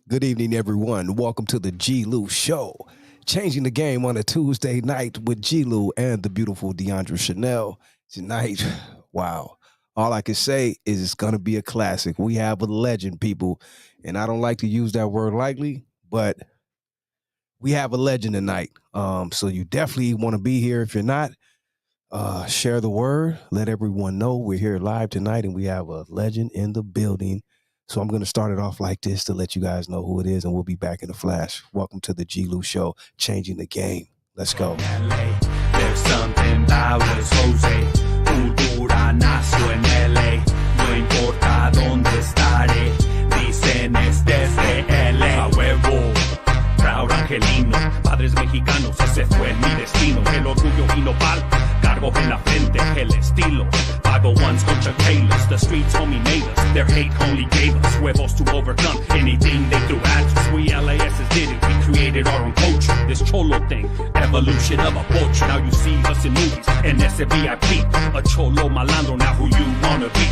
Good evening, everyone. Welcome to the G-Lew Show. Changing the game on a Tuesday night with G-Lew and the beautiful Deandra Chanel. Tonight, wow. All I can say is it's going to be a classic. We have a legend, people. And I don't like to use that word lightly, but we have a legend tonight. So you definitely want to be here. If you're not, share the word. Let everyone know we're here live tonight and we have a legend in the building. So I'm going to start it off like this to let you guys know who it is, and we'll be back in a flash. Welcome to the G-Lew Show, changing the game. Let's go. There's something about us, Jose. Cultura nació en LA. No importa dónde estaré. Dicen es desde LA. A huevo. Proud angelino. Padres mexicanos, ese fue mi destino. El orgullo vino pal. Cargo en la frente, el estilo. 501s contra Kalos. The streets homie made us. Their hate only gave us huevos to overcome anything they threw at us. We LAS's did it. We created our own culture. This cholo thing, evolution of a poacher. Now you see us in movies, and SVIP. A cholo malandro, now who you wanna be?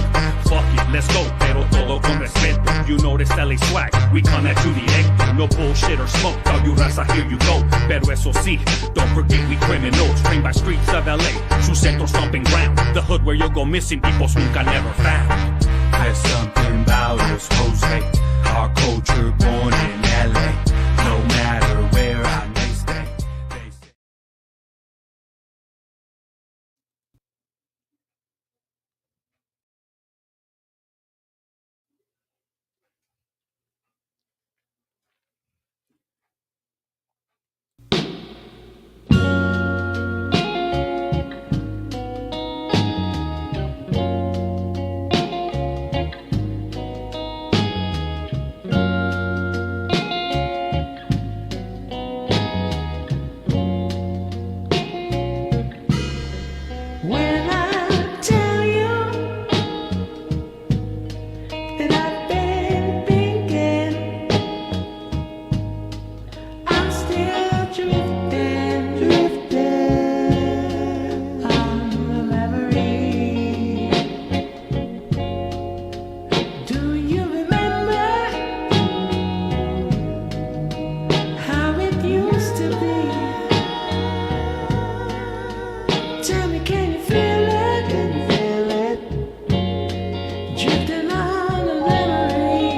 Fuck it, let's go, pero todo con respeto. You know this LA swag, we come at you directo. No bullshit or smoke, all you raza, here you go. Pero eso sí, don't forget we criminals. Trained by streets of LA, su centro stomping ground. The hood where you'll go missing, people's nunca never found. There's something about us, Jose. Our culture born in LA. No matter where I may stay. When I tell you that I've been thinking, I'm still drifting on the memory. Do you remember how it used to be? Tell me, can you feel it? Can you feel it? Drifting on a memory.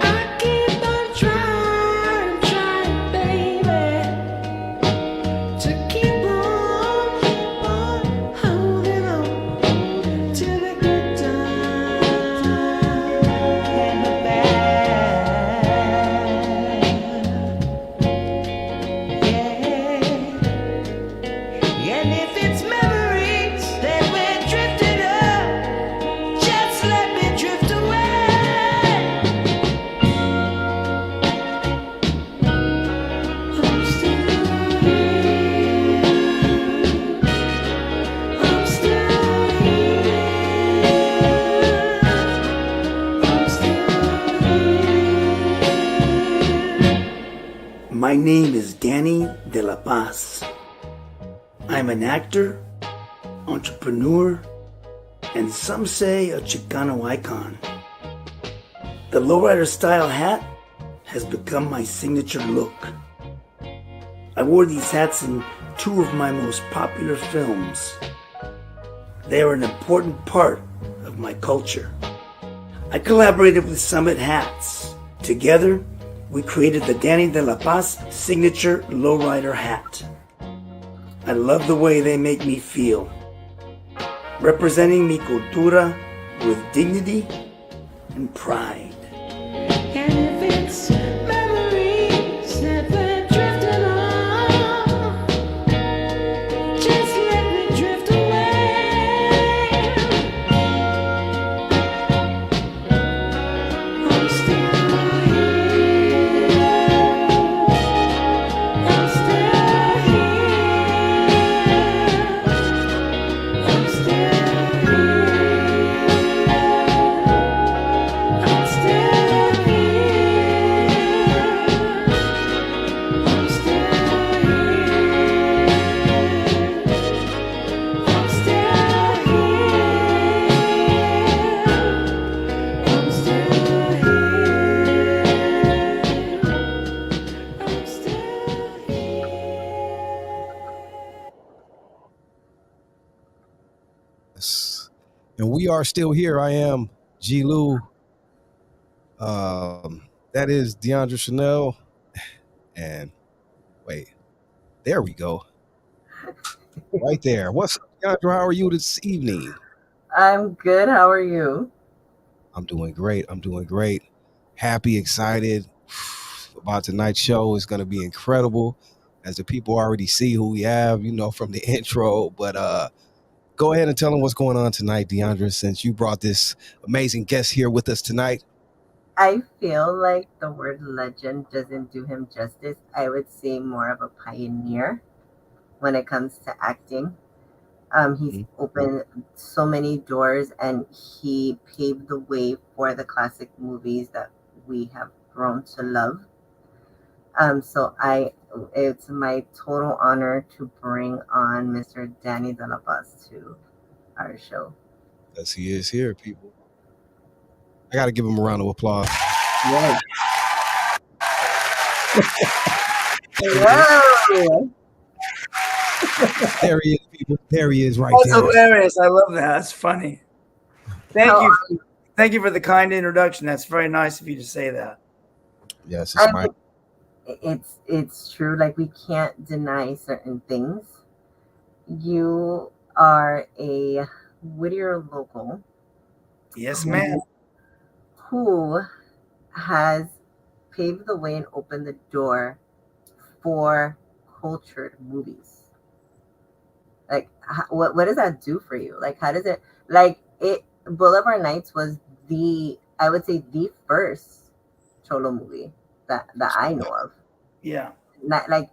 I keep on trying, baby, to keep on holding on to the good times and the bad. Yeah. And if it's memories that we're drifting up, just let me drift away. I'm still here. I'm still here. I'm still here. My name is Danny De La Paz. I'm an actor, entrepreneur, and some say a Chicano icon. The lowrider style hat has become my signature look. I wore these hats in two of my most popular films. They are an important part of my culture. I collaborated with Summit Hats. Together, we created the Danny De La Paz signature lowrider hat. I love the way they make me feel, representing mi cultura with dignity and pride. And if it's memories that we're drifting on, just let me drift away. I'm still here. I'm still here. I'm still here. I'm still we are still here. I am G-Lew. That is Deandra Chanel. And wait, there we go. Right there. What's up, Deandra? How are you this evening? I'm good. How are you? I'm doing great. I'm doing great. Happy, excited about tonight's show. It's going to be incredible as the people already see who we have, from the intro. But go ahead and tell them what's going on tonight, Deandra, since you brought this amazing guest here with us tonight. I feel like the word legend doesn't do him justice. I would say more of a pioneer when it comes to acting. He's opened so many doors and he paved the way for the classic movies that we have grown to love. It's my total honor to bring on Mr. Danny De La Paz to our show. Yes, he is here, people. I got to give him a round of applause. Yes. Hello. There he is, people. There he is right That's there. hilarious. I love that. That's funny. Thank How you. are you? Thank you for the kind introduction. That's very nice of you to say that. Yes, it's my. It's true. Like, we can't deny certain things. You are a Whittier local Yes, ma'am. who has paved the way and opened the door for cultured movies. Like, what does that do for you? Like, how does it, like, Boulevard Nights was I would say the first Cholo movie that I know of. Yeah. Not, like,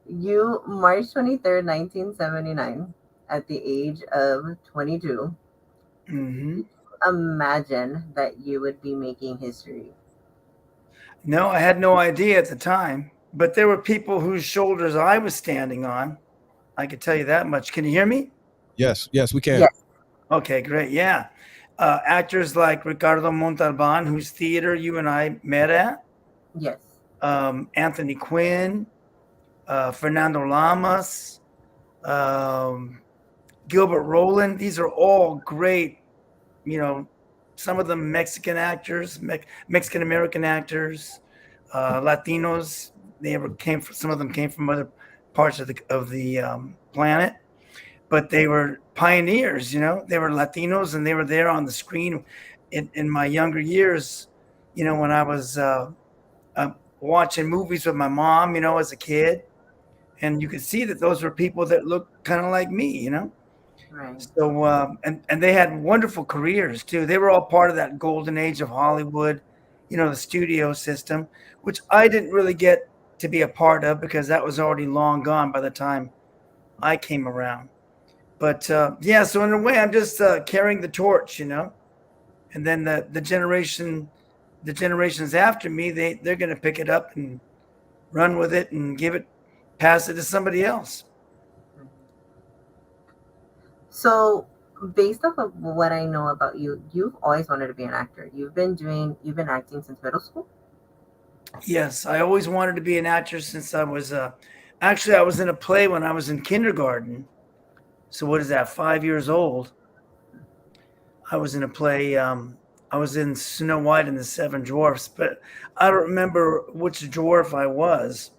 you, March 23rd, 1979, at the age of 22, Mm-hmm. imagine that you would be making history. No, I had no idea at the time, but there were people whose shoulders I was standing on. I could tell you that much. Can you hear me? Yes, we can. Yes. Okay, great. Yeah. Actors like Ricardo Montalban, whose theater you and I met at, Yes. Anthony Quinn, Fernando Lamas, Gilbert Rowland. These are all great, some of them Mexican actors, Mexican American actors, Latinos. Some of them came from other parts of the planet, but they were pioneers. They were Latinos and they were there on the screen in my younger years. When I was watching movies with my mom, as a kid, and you could see that those were people that looked kind of like me. Right. So and they had wonderful careers too. They were all part of that golden age of Hollywood, the studio system, which I didn't really get to be a part of because that was already long gone by the time I came around. But yeah, so in a way, I'm just carrying the torch, and then the generations after me, they're going to pick it up and run with it and pass it to somebody else. So, based off of what I know about you, you've always wanted to be an actor. You've been acting since middle school? Yes, I always wanted to be an actor since I was actually I was in a play when I was in kindergarten. So what is that, 5 years old? I was in a play. I was in Snow White and the Seven Dwarfs, but I don't remember which dwarf I was.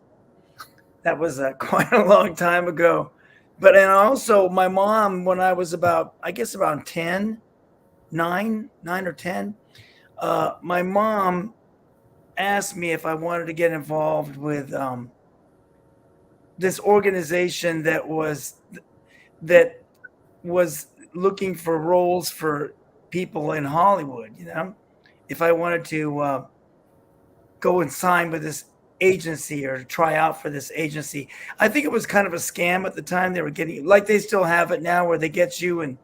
That was quite a long time ago. But and also my mom, when I was about 9 or 10, my mom asked me if I wanted to get involved with this organization that was looking for roles for people in Hollywood. If I wanted to go and sign with this agency or try out for this agency. I think it was kind of a scam at the time. They were getting, like they still have it now, where they get you and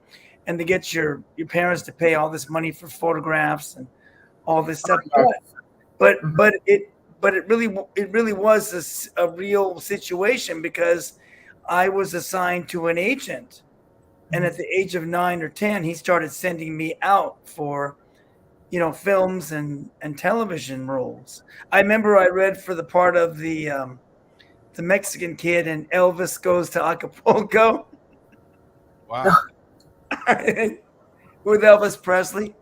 they get your parents to pay all this money for photographs and all this stuff. But it really was a real situation because I was assigned to an agent, and at the age of 9 or 10, he started sending me out for films and television roles. I remember I read for the part of the Mexican kid in Elvis Goes to Acapulco. Wow. with Elvis Presley.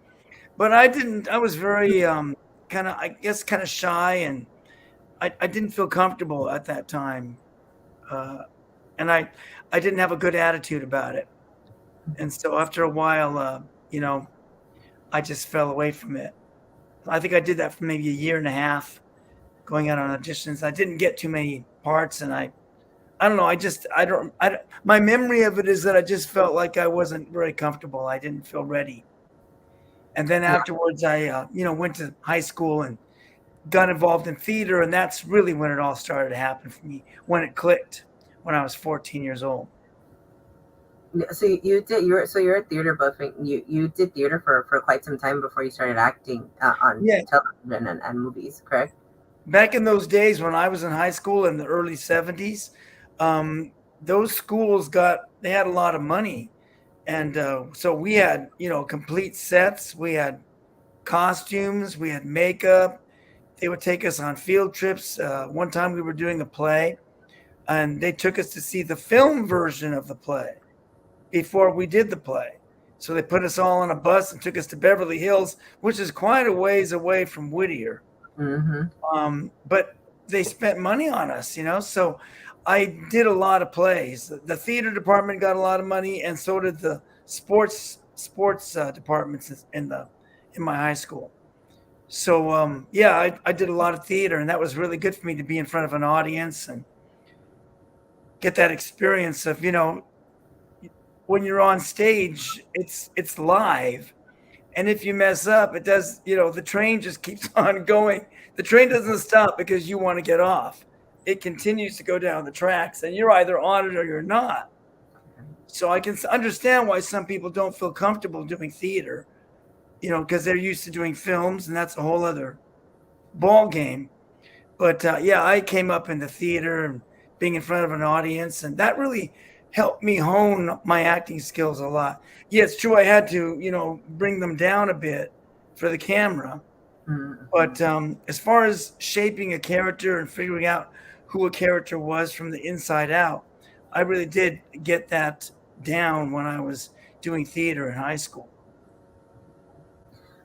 But I didn't. I was very kind of, I guess, kind of shy, and I didn't feel comfortable at that time, uh, and I didn't have a good attitude about it. And so after a while, you know, I just fell away from it. I think I did that for maybe a year and a half, going out on auditions. I didn't get too many parts, and I don't know. I don't. My memory of it is that I just felt like I wasn't very comfortable. I didn't feel ready. And then Yeah. afterwards, I went to high school and got involved in theater, and that's really when it all started to happen for me. When it clicked, when I was 14 years old. So you're a theater buff, and you did theater for quite some time before you started acting on Yeah, television and movies, correct? back in those days when I was in high school in the early 70s, um, those schools they had a lot of money, and so we had complete sets. We had costumes, we had makeup. They would take us on field trips. One time we were doing a play, and they took us to see the film version of the play before we did the play. So they put us all on a bus and took us to Beverly Hills, which is quite a ways away from Whittier. Mm-hmm. But they spent money on us, So I did a lot of plays. The theater department got a lot of money, and so did the sports departments in my high school. So yeah, I did a lot of theater, and that was really good for me to be in front of an audience and get that experience of when you're on stage, it's live, and if you mess up, it does. The train just keeps on going. The train doesn't stop because you want to get off. It continues to go down the tracks, and you're either on it or you're not. So I can understand why some people don't feel comfortable doing theater, because they're used to doing films, and that's a whole other ball game. But yeah, I came up in the theater and being in front of an audience, and that really helped me hone my acting skills a lot. Yeah, it's true. I had to, bring them down a bit for the camera. Mm-hmm. But as far as shaping a character and figuring out who a character was from the inside out, I really did get that down when I was doing theater in high school.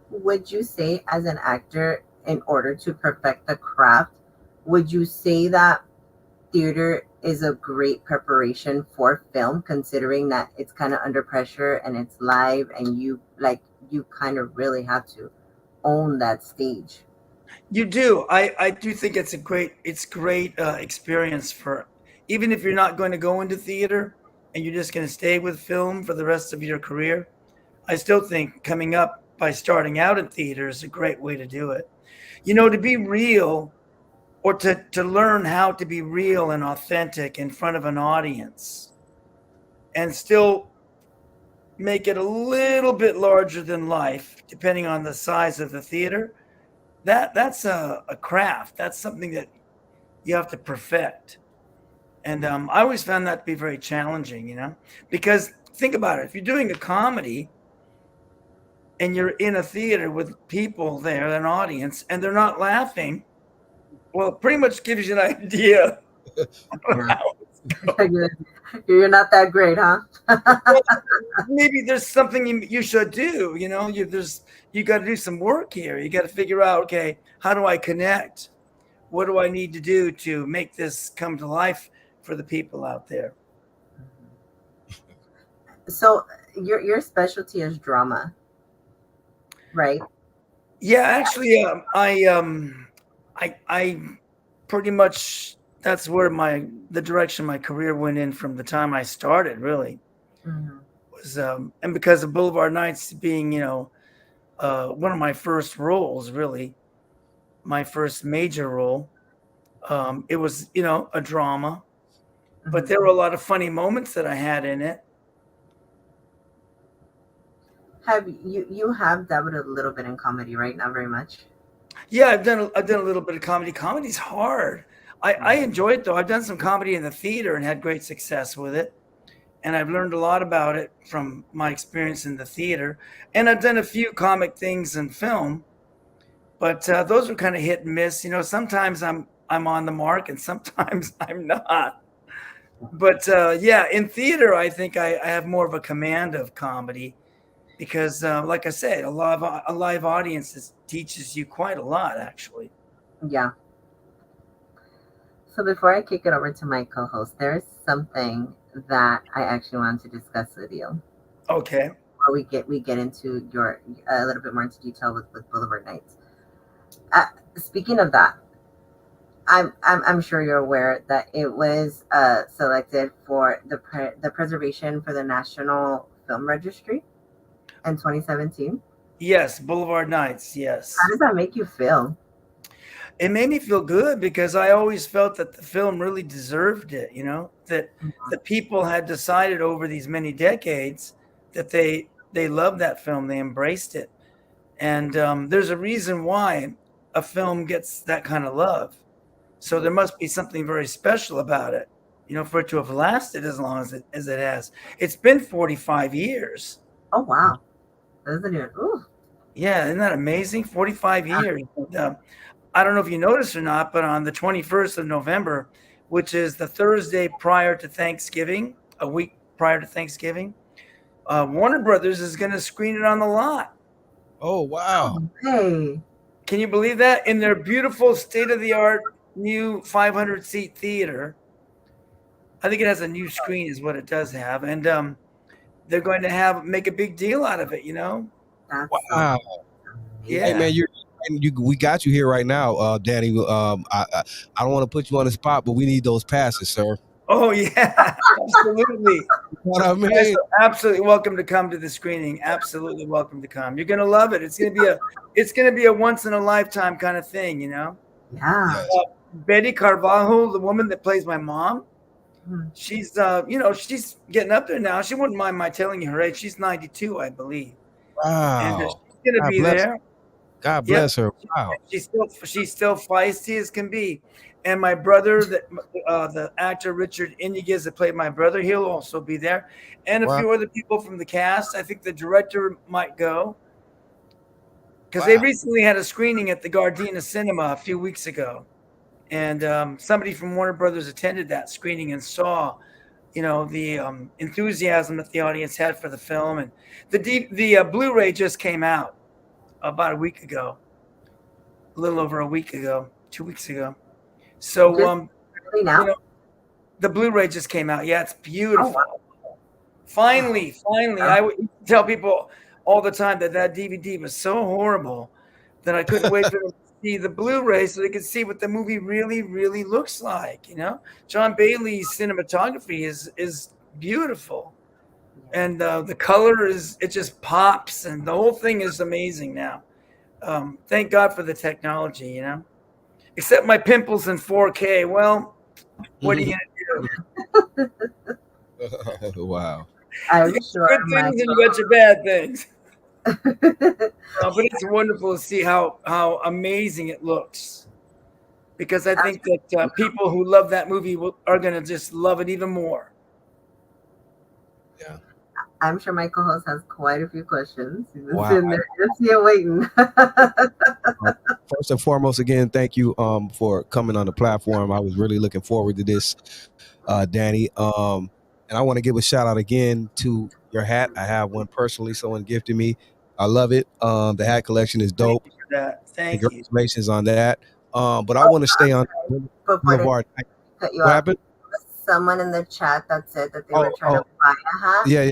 Would you say, as an actor, in order to perfect the craft, would you say that theater is a great preparation for film, considering that it's kind of under pressure and it's live, and you kind of really have to own that stage? You do. I do think it's great experience for, even if you're not going to go into theater and you're just going to stay with film for the rest of your career. I still think coming up by starting out in theater is a great way to do it. To be real, or to learn how to be real and authentic in front of an audience and still make it a little bit larger than life, depending on the size of the theater. That's a craft. That's something that you have to perfect. And I always found that to be very challenging, because think about it. If you're doing a comedy and you're in a theater with people there, an audience, and they're not laughing, well, it pretty much gives you an idea. Yeah. You're not that great, huh? Well, maybe there's something you should do. You got to do some work here. You got to figure out, okay, how do I connect? What do I need to do to make this come to life for the people out there? So your specialty is drama, right? Yeah, actually, I pretty much, that's where the direction my career went in from the time I started. Really Mm-hmm. was, and because of Boulevard Nights being one of my first roles, really my first major role. It was a drama, but there were a lot of funny moments that I had in it. Have you have dabbled a little bit in comedy, right? Not very much. Yeah, I've done a little bit of comedy. Comedy's hard. I enjoy it though. I've done some comedy in the theater and had great success with it. And I've learned a lot about it from my experience in the theater. And I've done a few comic things in film, but those are kind of hit and miss. Sometimes I'm on the mark and sometimes I'm not. But yeah, in theater, I think I have more of a command of comedy. because, like I said, a live audience teaches you quite a lot, actually. Yeah. So before I kick it over to my co-host, there's something that I actually wanted to discuss with you. Okay. Before we get into your a little bit more into detail with Boulevard Nights. Speaking of that, I'm sure you're aware that it was selected for the preservation for the National Film Registry in 2017. Yes, Boulevard Nights. Yes. How does that make you feel? It made me feel good because I always felt that the film really deserved it, that the people had decided over these many decades that they loved that film, they embraced it. And there's a reason why a film gets that kind of love. So there must be something very special about it, for it to have lasted as long as it has. It's been 45 years. Oh wow, isn't it? Ooh. Yeah, isn't that amazing? 45 years. And, I don't know if you noticed or not, but on the 21st of November, which is the Thursday prior to Thanksgiving, a week prior to Thanksgiving, Warner Brothers is going to screen it on the lot. Oh, wow. Hey. Can you believe that? In their beautiful state-of-the-art new 500-seat theater. I think it has a new screen is what it does have. And they're going to make a big deal out of it, That's Wow. Yeah. Hey, man, we got you here right now, Danny. I don't want to put you on the spot, but we need those passes, sir. Oh, yeah, absolutely. You know what I mean? Yes, absolutely welcome to come to the screening. Absolutely welcome to come. You're gonna love it. It's gonna be a once in a lifetime kind of thing, Yeah. Yes. Betty Carvalho, the woman that plays my mom, she's she's getting up there now. She wouldn't mind my telling you her age. She's 92, I believe. And Wow. she's gonna God be bless there. God bless her. Wow. She's still feisty as can be. And my brother, the actor Richard Iniguez that played my brother, he'll also be there, and a few other people from the cast. I think the director might go because they recently had a screening at the Gardena Cinema a few weeks ago, and somebody from Warner Brothers attended that screening and saw, the enthusiasm that the audience had for the film. And the Blu-ray just came out about a week ago, a little over a week ago, 2 weeks ago. So, the Blu-ray just came out. Yeah, it's beautiful. Oh, wow. Finally, I would tell people all the time that DVD was so horrible that I couldn't wait for them to see the Blu-ray so they could see what the movie really, really looks like. John Bailey's cinematography is beautiful, and the color it just pops, and the whole thing is amazing now. Thank God for the technology, Except my pimples in 4K. Well, what are you gonna do? Wow. I'm you sure. Good things and you got your bad things. But it's wonderful to see how amazing it looks. Because I think that people who love that movie are going to just love it even more. Yeah. I'm sure my co-host has quite a few questions. He's been Wow. sitting there just here waiting. First and foremost, again, thank you for coming on the platform. I was really looking forward to this, Danny. And I want to give a shout out again to your hat. I have one personally. Someone gifted me. I love it. The hat collection is dope. Thank you for that. Thank you. Congratulations on that. But I want to stay on Boulevard. Cut you What off. happened? Someone in the chat that said that they were trying to buy a hat. Yeah.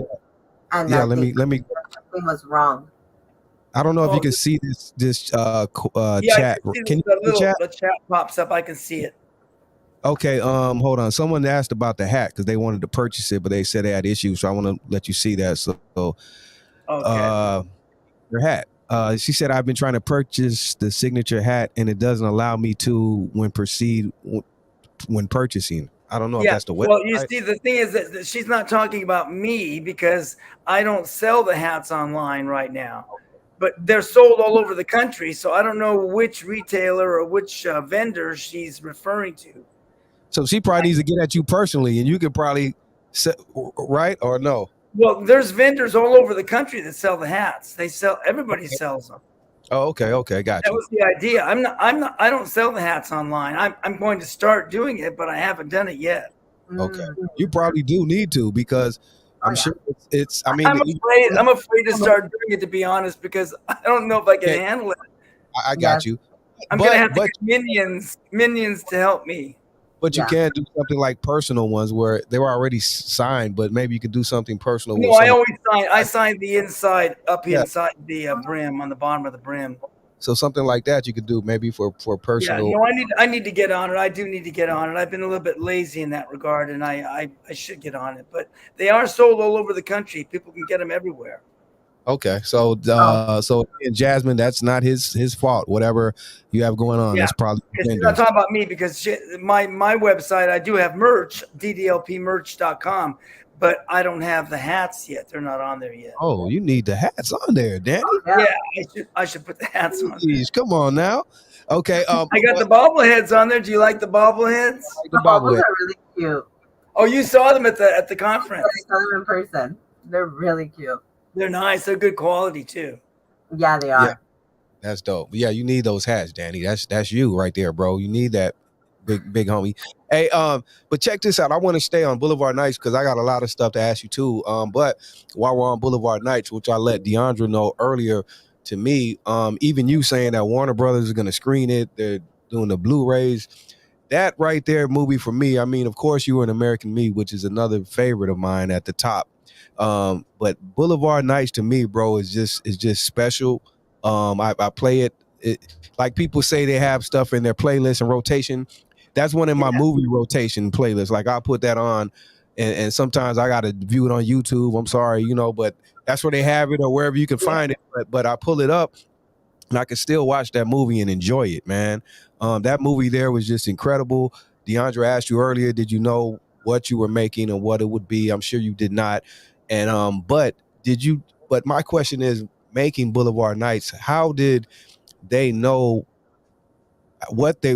And Yeah, that let me something was wrong. I don't know if you can see this chat. Can you see the chat? The chat pops up. I can see it. Okay, hold on. Someone asked about the hat because they wanted to purchase it, but they said they had issues. So I want to let you see that. So, your hat. She said, I've been trying to purchase the signature hat, and it doesn't allow me to when purchasing. I don't know if that's the website. Well, you see, the thing is that she's not talking about me because I don't sell the hats online right now. But they're sold all over the country, so I don't know which retailer or which vendor she's referring to. So she probably needs to get at you personally, and you could probably, right or no? Well, there's vendors all over the country that sell the hats. Everybody sells them. Oh, okay, got That you. was the idea. I don't sell the hats online. I'm going to start doing it, but I haven't done it yet. Okay, you probably do need to because I'm yeah. sure it's I mean, I'm afraid to start doing it, to be honest, because I don't know if I can yeah, handle it. I Yes. got you. I'm gonna But have to but get minions to help me. but you Yeah. can do something like personal ones where they were already signed, but maybe you could do something personal No, with I some. always sign. I sign the inside, up Yeah. inside the brim, on the bottom of the brim. So something like that you could do maybe for Yeah, personal. no, I need to get on it. I do need to get on it. I've been a little bit lazy in that regard, and I should get on it. But they are sold all over the country. People can get them everywhere. Okay, so and Jasmine, that's not his fault. Whatever you have going on, Yeah, that's probably because you're not vendors. talking about me, because my website, I do have merch, ddlpmerch.com, but I don't have the hats yet. They're not on there yet. Oh, you need the hats on there, Danny. Yeah. Yeah, I should put the hats on there. Jeez, come on now. Okay, I got the bobbleheads on there. Do you like the bobbleheads? the The bubbles bobblehead. are really cute. Oh, you saw them at the I conference. saw them in person. They're really cute. They're nice. They're good quality too. Yeah, they are. Yeah. That's dope. Yeah, you need those hats, Danny. That's you right there, bro. You need that big homie. Hey, but check this out. I want to stay on Boulevard Nights because I got a lot of stuff to ask you too. But while we're on Boulevard Nights, which I let Deandra know earlier to me, even you saying that Warner Brothers is gonna screen it, they're doing the Blu-rays. That right there, movie for me. I mean, of course, you were an American Me, which is another favorite of mine at the top. But Boulevard Nights to me, bro, is just special. I play it like people say they have stuff in their playlist and rotation. That's one in my movie rotation playlist. Like I'll put that on, and sometimes I gotta view it on YouTube. I'm sorry, but that's where they have it or wherever you can find it. But I pull it up and I can still watch that movie and enjoy it, man. That movie there was just incredible. Deandra asked you earlier, did you know what you were making and what it would be? I'm sure you did not. And but did you? But my question is, making Boulevard Nights, how did they know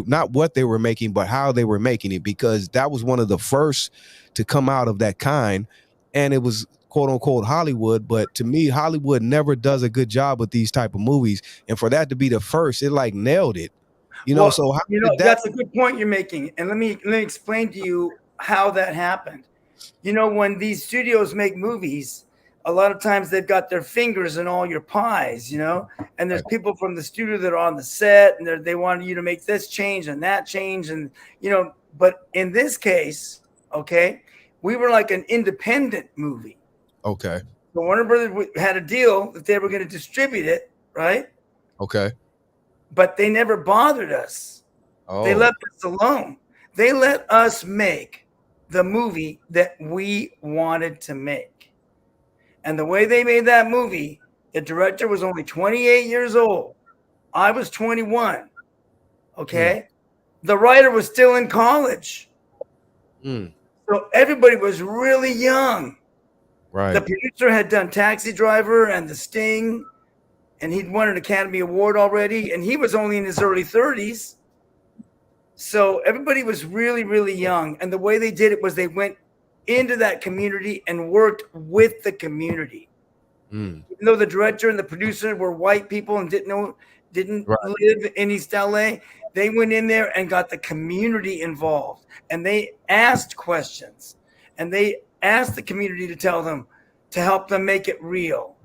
not what they were making, but how they were making it? Because that was one of the first to come out of that kind, and it was quote unquote Hollywood. But to me, Hollywood never does a good job with these type of movies, and for that to be the first, it like nailed it. Well, So how did that? that's a good point you're making, and let me explain to you how that happened. When these studios make movies, a lot of times they've got their fingers in all your pies, and there's people from the studio that are on the set, and they want you to make this change and that change, and but in this case, okay, we were like an independent movie. Okay. So Warner Brothers had a deal that they were going to distribute it, right? Okay. But they never bothered us. Oh. They left us alone. They let us make the movie that we wanted to make. And the way they made that movie, the director was only 28 years old. I was 21. Okay. The writer was still in college. So everybody was really young. Right. The producer had done Taxi Driver and The Sting, and he'd won an Academy Award already, and he was only in his early 30s. So everybody was really, really young. And the way they did it was they went into that community and worked with the community. Even though the director and the producer were white people and didn't live in East LA, they went in there and got the community involved. And they asked questions. And they asked the community to tell them, to help them make it real.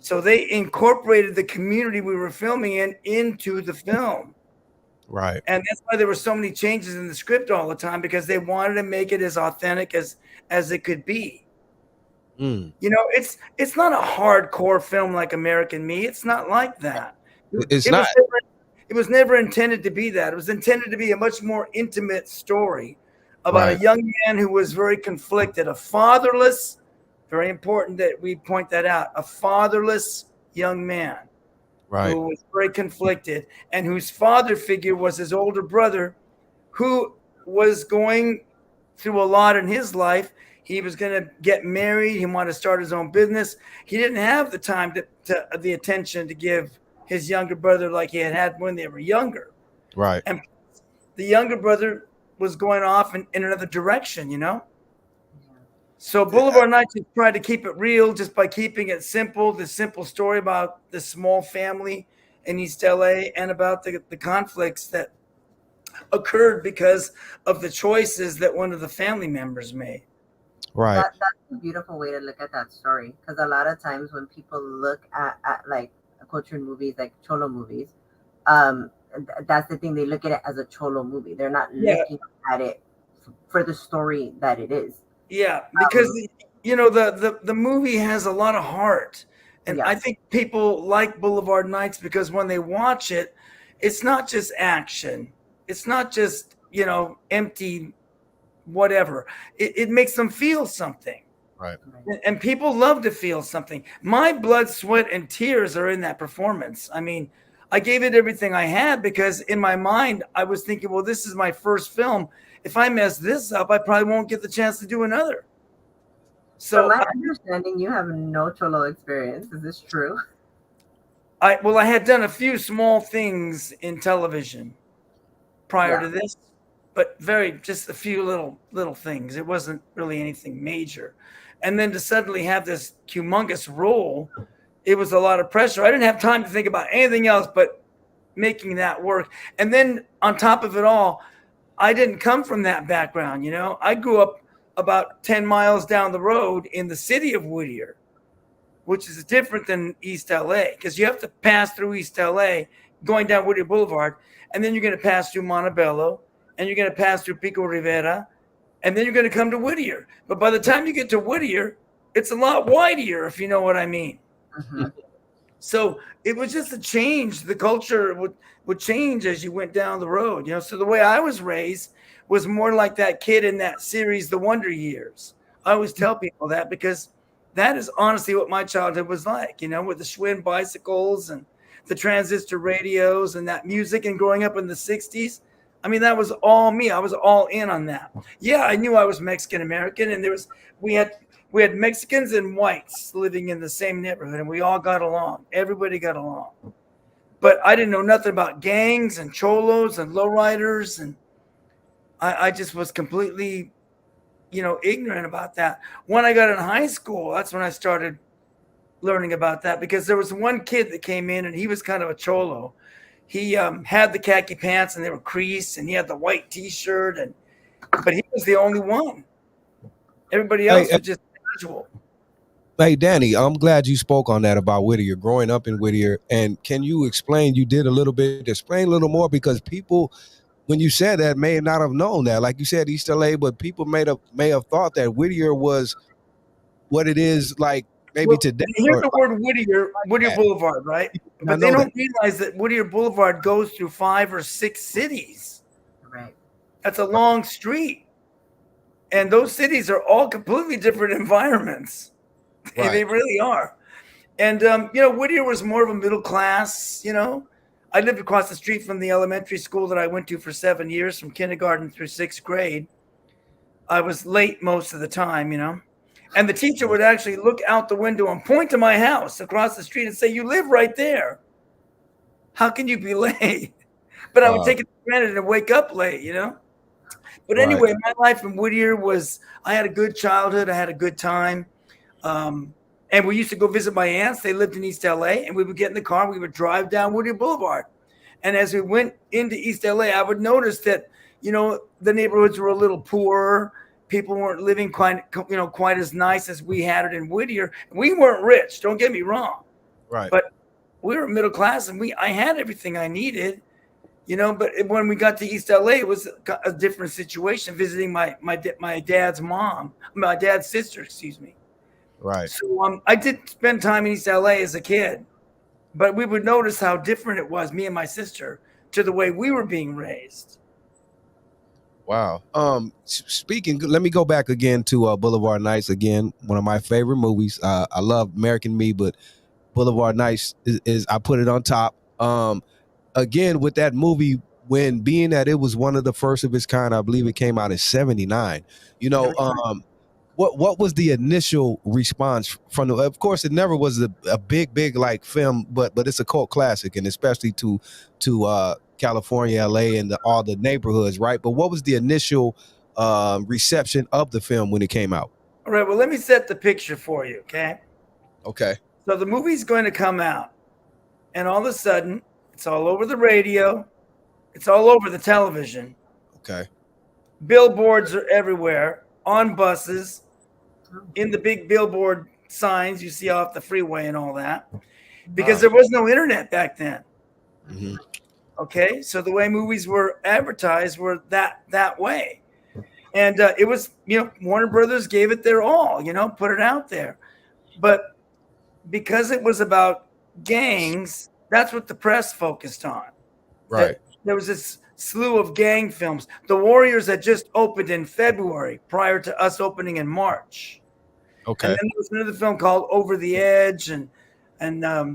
So they incorporated the community we were filming in into the film. Right. And that's why there were so many changes in the script all the time, because they wanted to make it as authentic as it could be. It's not a hardcore film like American Me. It's not like that. It was never intended to be that. It was intended to be a much more intimate story about a young man who was very conflicted, a fatherless, very important that we point that out, a fatherless young man. Right. Who was very conflicted, and whose father figure was his older brother, who was going through a lot in his life. He was going to get married. He wanted to start his own business. He didn't have the time the attention to give his younger brother like he had when they were younger. Right. And the younger brother was going off in another direction, So Boulevard Nights tried to keep it real just by keeping it simple, the simple story about this small family in East LA and about the conflicts that occurred because of the choices that one of the family members made. Right. That's a beautiful way to look at that story, because a lot of times when people look at like culture movies, like cholo movies, that's the thing, they look at it as a cholo movie. They're not Yeah, looking at it for the story that it is. yeah, because Um, the movie has a lot of heart, and yeah, I think people like Boulevard Nights because when they watch it, it's not just action, it's not just empty whatever. It makes them feel something. Right. right. And people love to feel something. My blood, sweat, and tears are in that performance. I mean, I gave it everything I had because in my mind, I was thinking, well, this is my first film. If I mess this up, I probably won't get the chance to do another. From So my understanding, you have no cholo experience. Is this true? I had done a few small things in television prior Yeah. to this, but very just a few little things. It wasn't really anything major. And then to suddenly have this humongous role, it was a lot of pressure. I didn't have time to think about anything else but making that work. And then on top of it all, I didn't come from that background. I grew up about 10 miles down the road in the city of Whittier, which is different than East LA because you have to pass through East LA going down Whittier Boulevard, and then you're going to pass through Montebello, and you're going to pass through Pico Rivera, and then you're going to come to Whittier. But by the time you get to Whittier, it's a lot wider, if you know what I mean. Hmm. So it was just a change. The culture would change as you went down the road. So the way I was raised was more like that kid in that series, The Wonder Years. I always tell people that because that is honestly what my childhood was like, with the Schwinn bicycles and the transistor radios and that music, and growing up in the 60s. I mean, that was all me. I was all in on that. Yeah, I knew I was Mexican American, and we had Mexicans and whites living in the same neighborhood, and we all got along. Everybody got along. But I didn't know nothing about gangs and cholos and lowriders, and I just was completely, ignorant about that. When I got in high school, that's when I started learning about that because there was one kid that came in, and he was kind of a cholo. He had the khaki pants, and they were creased, and he had the white T-shirt, but he was the only one. Everybody Hey, else was just casual. hey, Danny, I'm glad you spoke on that about Whittier, growing up in Whittier. And can you explain? You did a little bit, explain a little more because people, when you said that, may not have known that. Like you said, East LA, but people may have thought that Whittier was what it is, like maybe Well, today they hear or the word Whittier that. Boulevard, right? I But they know that. don't realize that Whittier Boulevard goes through 5 or 6 cities. Right. That's a long street. And those cities are all completely different environments. Right. They really are. And, Whittier was more of a middle class. I lived across the street from the elementary school that I went to for 7 years, from kindergarten through 6th grade. I was late most of the time. And the teacher would actually look out the window and point to my house across the street and say, "You live right there. How can you be late?" But I would Wow. take it for granted and wake up late. But Right. anyway, my life in Whittier I had a good childhood. I had a good time. And we used to go visit my aunts. They lived in East LA, and we would get in the car and we would drive down Whittier Boulevard. And as we went into East LA, I would notice that, the neighborhoods were a little poorer. People weren't living quite as nice as we had it in Whittier. We weren't rich, don't get me wrong, Right. but we were middle class, and I had everything I needed. But when we got to East LA, it was a different situation. Visiting my dad's mom, my dad's sister, excuse me. Right. So I did spend time in East LA as a kid, but we would notice how different it was, me and my sister, to the way we were being raised. Wow. Speaking, let me go back again to Boulevard Nights again. One of my favorite movies. I love American Me, but Boulevard Nights is I put it on top. Again with that movie, when being that it was one of the first of its kind, I believe it came out in '79. You know, what was the initial response from the? Of course, it never was a big like film, but it's a cult classic, and especially to California, LA, and all the neighborhoods, right? But what was the initial reception of the film when it came out? All right, well, let me set the picture for you, okay? Okay. So the movie's going to come out, and all of a sudden, it's all over the radio, it's all over the television, Okay. billboards are everywhere, on buses, in the big billboard signs you see off the freeway and all that, because there was no internet back then. Mhm. Okay, so the way movies were advertised were that way, and it was, Warner Brothers gave it their all, put it out there, but because it was about gangs, that's what the press focused on. Right. That there was this slew of gang films. The Warriors had just opened in February prior to us opening in March. Okay. And then there was another film called Over the Edge, and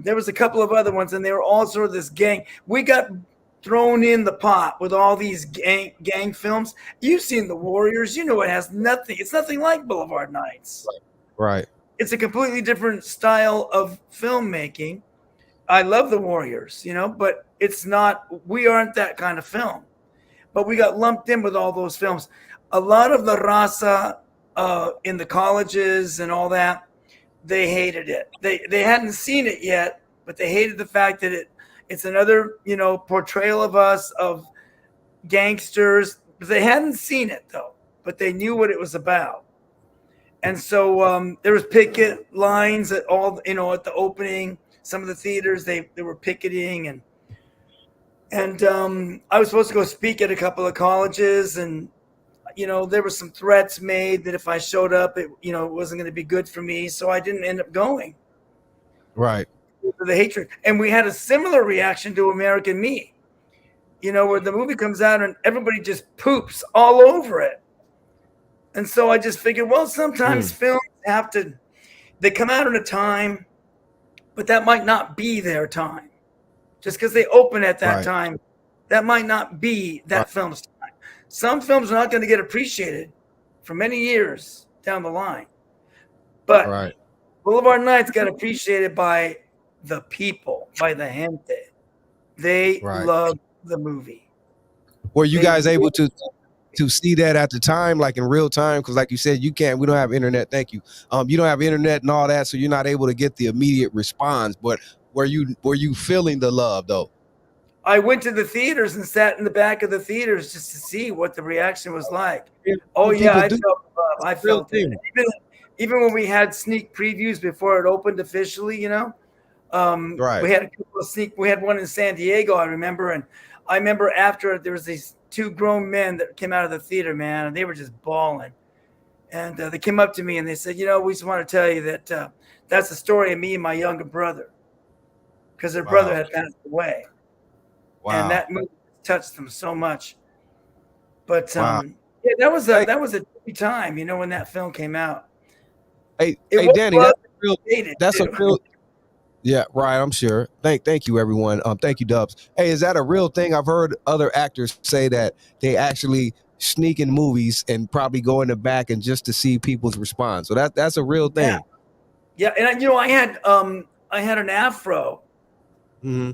there was a couple of other ones, and they were all sort of this gang. We got thrown in the pot with all these gang films. You've seen The Warriors. It has nothing. It's nothing like Boulevard Nights. Right. It's a completely different style of filmmaking. I love The Warriors, but it's not. We aren't that kind of film. But we got lumped in with all those films. A lot of the raza in the colleges and all that, they hated it. They hadn't seen it yet, but they hated the fact that it's another, portrayal of us, of gangsters. But they hadn't seen it though, but they knew what it was about. And so there was picket lines at all, at the opening. Some of the theaters, they were picketing, and I was supposed to go speak at a couple of colleges, and there were some threats made that if I showed up, it wasn't going to be good for me. So I didn't end up going. Right. The hatred. And we had a similar reaction to American Me, where the movie comes out and everybody just poops all over it. And so I just figured, well, sometimes films they come out in a time, but that might not be their time. Just because they open at that time, that might not be that film's time. Some films are not going to get appreciated for many years down the line. But Boulevard Nights got appreciated by the people, by the gente. They loved the movie. Were you guys able to see that at the time, like in real time? Because like you said, we don't have internet. Thank you. You don't have internet and all that, so you're not able to get the immediate response. But were you feeling the love though? I went to the theaters and sat in the back of the theaters just to see what the reaction was like. Oh yeah, I felt love. I felt it. Even when we had sneak previews before it opened officially, we had a couple of we had one in San Diego, I remember, and I remember after there was these two grown men that came out of the theater, man, and they were just bawling. And they came up to me and they said, we just want to tell you that that's the story of me and my younger brother, because their brother had passed away. Wow. And that movie touched them so much. But yeah, that was a tricky time, when that film came out. Hey, Danny, that's a real. Yeah, right. I'm sure. Thank you, everyone. Thank you, Dubs. Hey, is that a real thing? I've heard other actors say that they actually sneak in movies and probably go in the back and just to see people's response. So that's a real thing. Yeah, and I had an afro. Mm-hmm.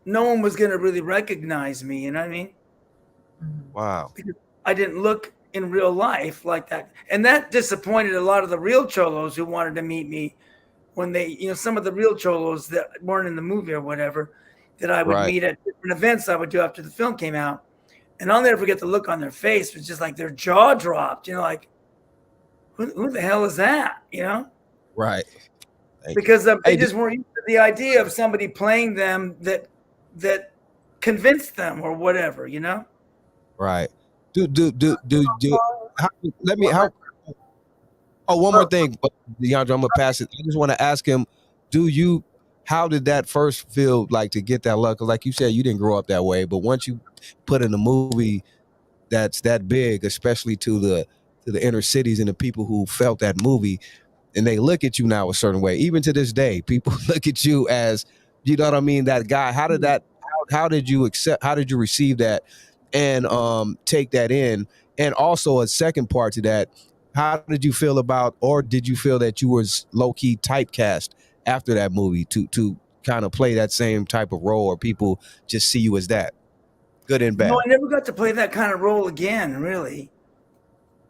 No one was going to really recognize me, you know what I mean? Wow. Because I didn't look in real life like that. And that disappointed a lot of the real cholos who wanted to meet me when they, some of the real cholos that weren't in the movie or whatever, that I would meet at different events I would do after the film came out. And I'll never forget the look on their face. It was just like their jaw dropped, like, who the hell is that, Right. Because they just weren't used to the idea of somebody playing them that convinced them or whatever, Right. One more thing, Deandra, I'm gonna pass it. I just want to ask him, how did that first feel like to get that love? Because like you said, you didn't grow up that way, but once you put in a movie that's that big, especially to the inner cities and the people who felt that movie, and they look at you now a certain way, even to this day, people look at you as, you know what I mean, that guy. How did you receive that and take that in? And also a second part to that, how did you feel about, or did you feel that you was low-key typecast after that movie to kind of play that same type of role, or people just see you as that, good and bad? No, I never got to play that kind of role again, really.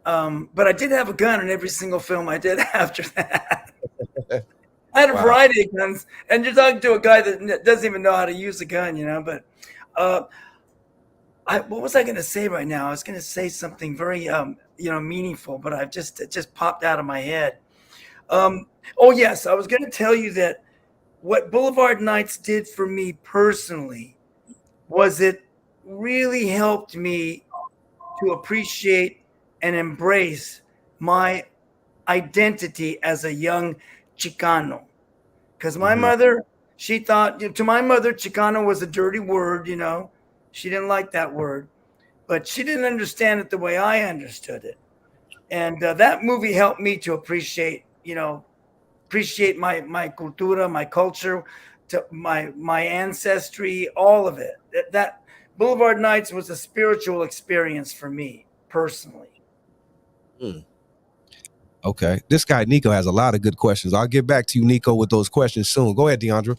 But I did have a gun in every single film I did after that. I had a variety of guns, and you're talking to a guy that doesn't even know how to use a gun, but what was I going to say right now? I was going to say something very meaningful, but it just popped out of my head. Oh yes, I was going to tell you that what Boulevard Nights did for me personally was it really helped me to appreciate and embrace my identity as a young Chicano. Because my Mhm. mother, she thought, to my mother, Chicano was a dirty word, She didn't like that word, but she didn't understand it the way I understood it. And that movie helped me to appreciate my cultura, my culture, to my ancestry, all of it. That Boulevard Nights was a spiritual experience for me personally. Mm. Okay. This guy Nico has a lot of good questions. I'll get back to you, Nico, with those questions soon. Go ahead, Deandra.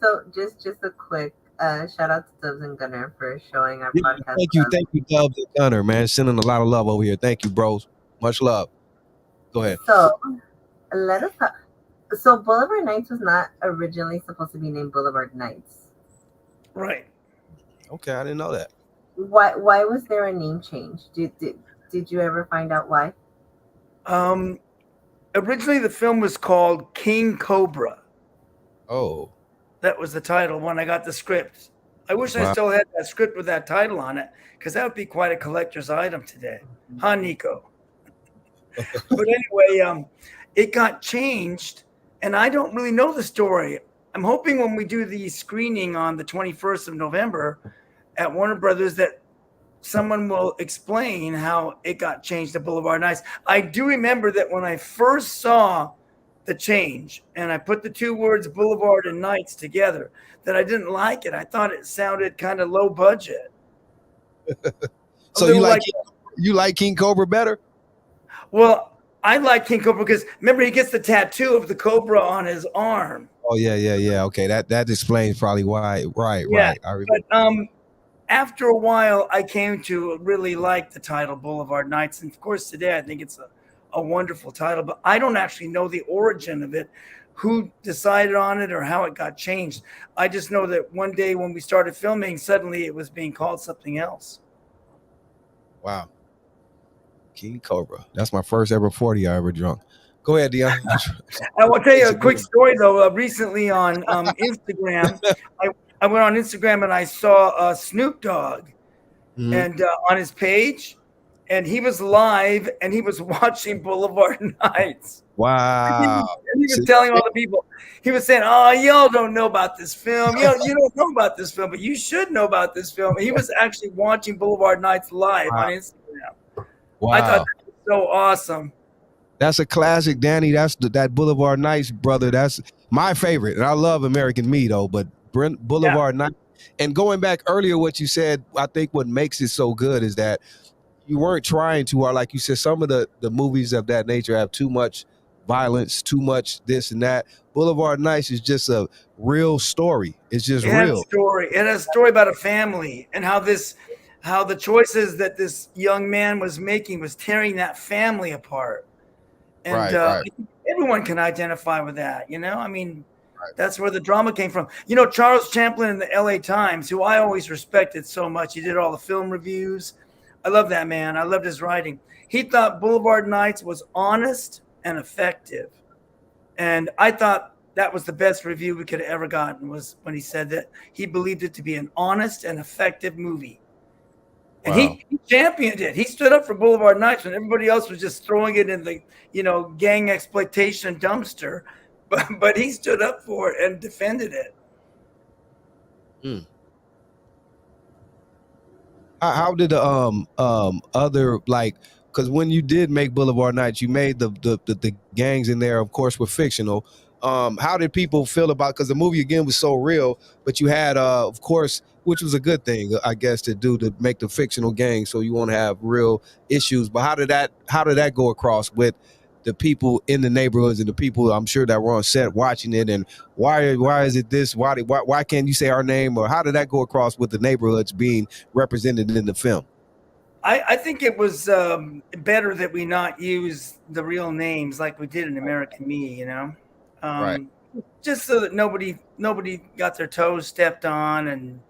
So just a quick shout out to Dubs and Gunner for showing our Yeah, podcast love. thank you, Dubs and Gunner, man. Sending a lot of love over here. Thank you, bros. Much love. Go ahead. So let us talk. So Boulevard Nights was not originally supposed to be named Boulevard Nights. Right. Okay, I didn't know that. Why was there a name change? Did you ever find out why? Originally the film was called King Cobra. Oh. That was the title when I got the script. I wish I Wow. still had that script with that title on it, because that would be quite a collector's item today. Huh, Nico? But anyway, it got changed, and I don't really know the story. I'm hoping when we do the screening on the 21st of November at Warner Brothers that someone will explain how it got changed to Boulevard Nights. I do remember that when I first saw the change and I put the two words Boulevard and Nights together, that I didn't like it. I thought it sounded kind of low budget. So you like King Cobra better? Well, I like King Cobra because remember he gets the tattoo of the cobra on his arm. Oh yeah. Okay, that explains probably why. Right. I remember. But after a while, I came to really like the title Boulevard Nights, and of course today I think it's a wonderful title. But I don't actually know the origin of it, who decided on it, or how it got changed. I just know that one day when we started filming, suddenly it was being called something else. Wow. King Cobra. That's my first ever 40 I ever drunk. Go ahead, Deandra. I will tell you a quick story though. Recently on Instagram, I went on Instagram and I saw Snoop Dogg, and on his page, and he was live and he was watching Boulevard Nights. Wow. And he was telling all the people, he was saying, "Oh, y'all don't know about this film. You don't know about this film, but you should know about this film." And he was actually watching Boulevard Nights live on Instagram. Wow. I thought that was so awesome. That's a classic, Danny. That's that Boulevard Nights, brother. That's my favorite. And I love American Me, though. But Boulevard Nights. And going back earlier, what you said, I think what makes it so good is that you weren't trying too hard. Like you said, some of the movies of that nature have too much violence, too much this and that. Boulevard Nights is just a real story. It's just real. It has a story about a family and how the choices that this young man was making was tearing that family apart. And everyone can identify with that, I mean, that's where the drama came from. Charles Champlin in the LA Times, who I always respected so much. He did all the film reviews. I love that man. I loved his writing. He thought Boulevard Nights was honest and effective. And I thought that was the best review we could have ever gotten, was when he said that he believed it to be an honest and effective movie. And he championed it. He stood up for Boulevard Nights when everybody else was just throwing it in the, gang exploitation dumpster. But he stood up for it and defended it. How did the other, like, because when you did make Boulevard Nights, you made the gangs in there, of course, were fictional. How did people feel about, because the movie again was so real, but you had of course, which was a good thing, I guess, to make the fictional gang so you won't have real issues. But how did that go across with the people in the neighborhoods and the people, I'm sure, that were on set watching it? And why is it this? Why can't you say our name? Or how did that go across with the neighborhoods being represented in the film? I think it was better that we not use the real names like we did in American Me, just so that nobody got their toes stepped on, and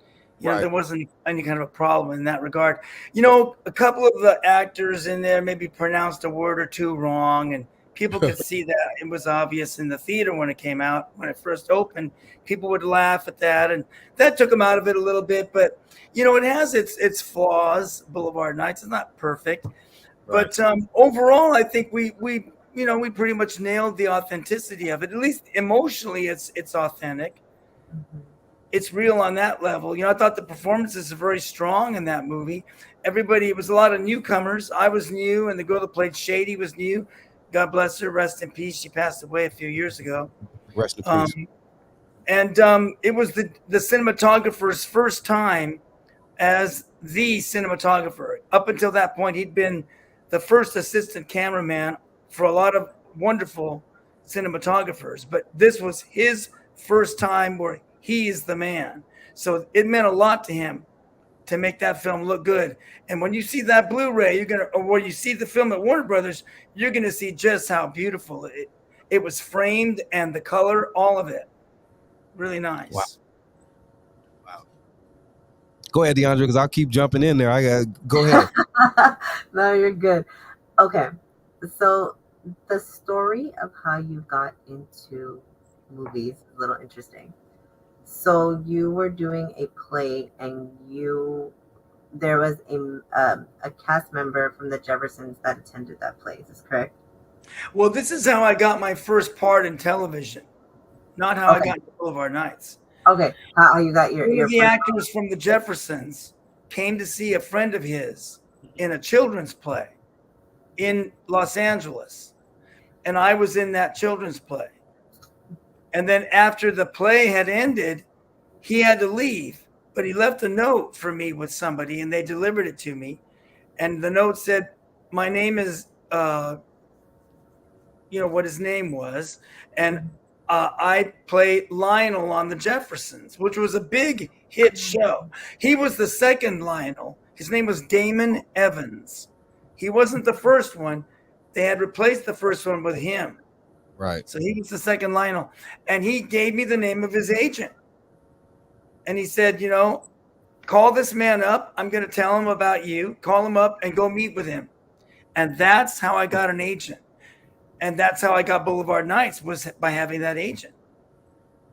Right. There wasn't any kind of a problem in that regard. A couple of the actors in there maybe pronounced a word or two wrong, and people could see that. It was obvious in the theater when it came out, when it first opened. People would laugh at that, and that took them out of it a little bit. But it has its flaws. Boulevard Nights is not perfect, Right. but overall, I think we pretty much nailed the authenticity of it. At least emotionally, it's authentic. Mhm. It's real on that level. I thought the performances are very strong in that movie. Everybody, it was a lot of newcomers. I was new, and the girl that played Shady was new. God bless her, rest in peace. She passed away a few years ago. Rest in Um, peace. and it was the cinematographer's first time as the cinematographer. Up until that point, he'd been the first assistant cameraman for a lot of wonderful cinematographers, but this was his first time where he is the man. So it meant a lot to him to make that film look good. And when you see that Blu-ray, or when you see the film at Warner Brothers, you're gonna see just how beautiful it was framed, and the color, all of it, really nice. Wow. Go ahead, Deandra, because I'll keep jumping in there. I got go ahead. No, you're good. Okay. So the story of how you got into movies is a little interesting. So you were doing a play, and there was a cast member from the Jeffersons that attended that play. Is this correct? Well, this is how I got my first part in television, not how I Okay. got into Boulevard Nights. Okay. How you got your One of the first? actors from the Jeffersons came to see a friend of his in a children's play in Los Angeles, and I was in that children's play. And then after the play had ended, he had to leave, but he left a note for me with somebody, and they delivered it to me. And the note said, "My name is," what his name was, and I played Lionel on the Jeffersons, which was a big hit show. He was the second Lionel. His name was Damon Evans. He wasn't the first one. They had replaced the first one with him. Right. So he was the second Lionel. And he gave me the name of his agent. And he said, call this man up. I'm going to tell him about you. Call him up and go meet with him. And that's how I got an agent. And that's how I got Boulevard Nights, was by having that agent.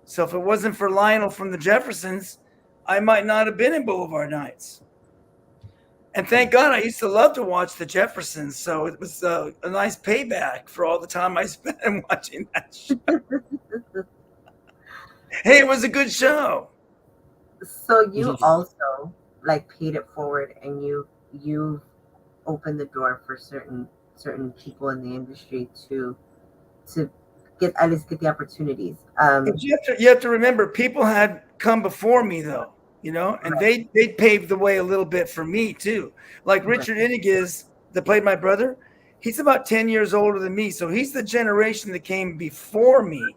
So if it wasn't for Lionel from the Jeffersons, I might not have been in Boulevard Nights. And thank God, I used to love to watch the Jeffersons. So it was a nice payback for all the time I spent watching that show. Hey, it was a good show. So you also paid it forward, and you opened the door for certain people in the industry to at least get the opportunities. But you have to remember, people had come before me, though, and they paved the way a little bit for me too. Like Richard Iniguez, that played my brother, he's about 10 years older than me, so he's the generation that came before me.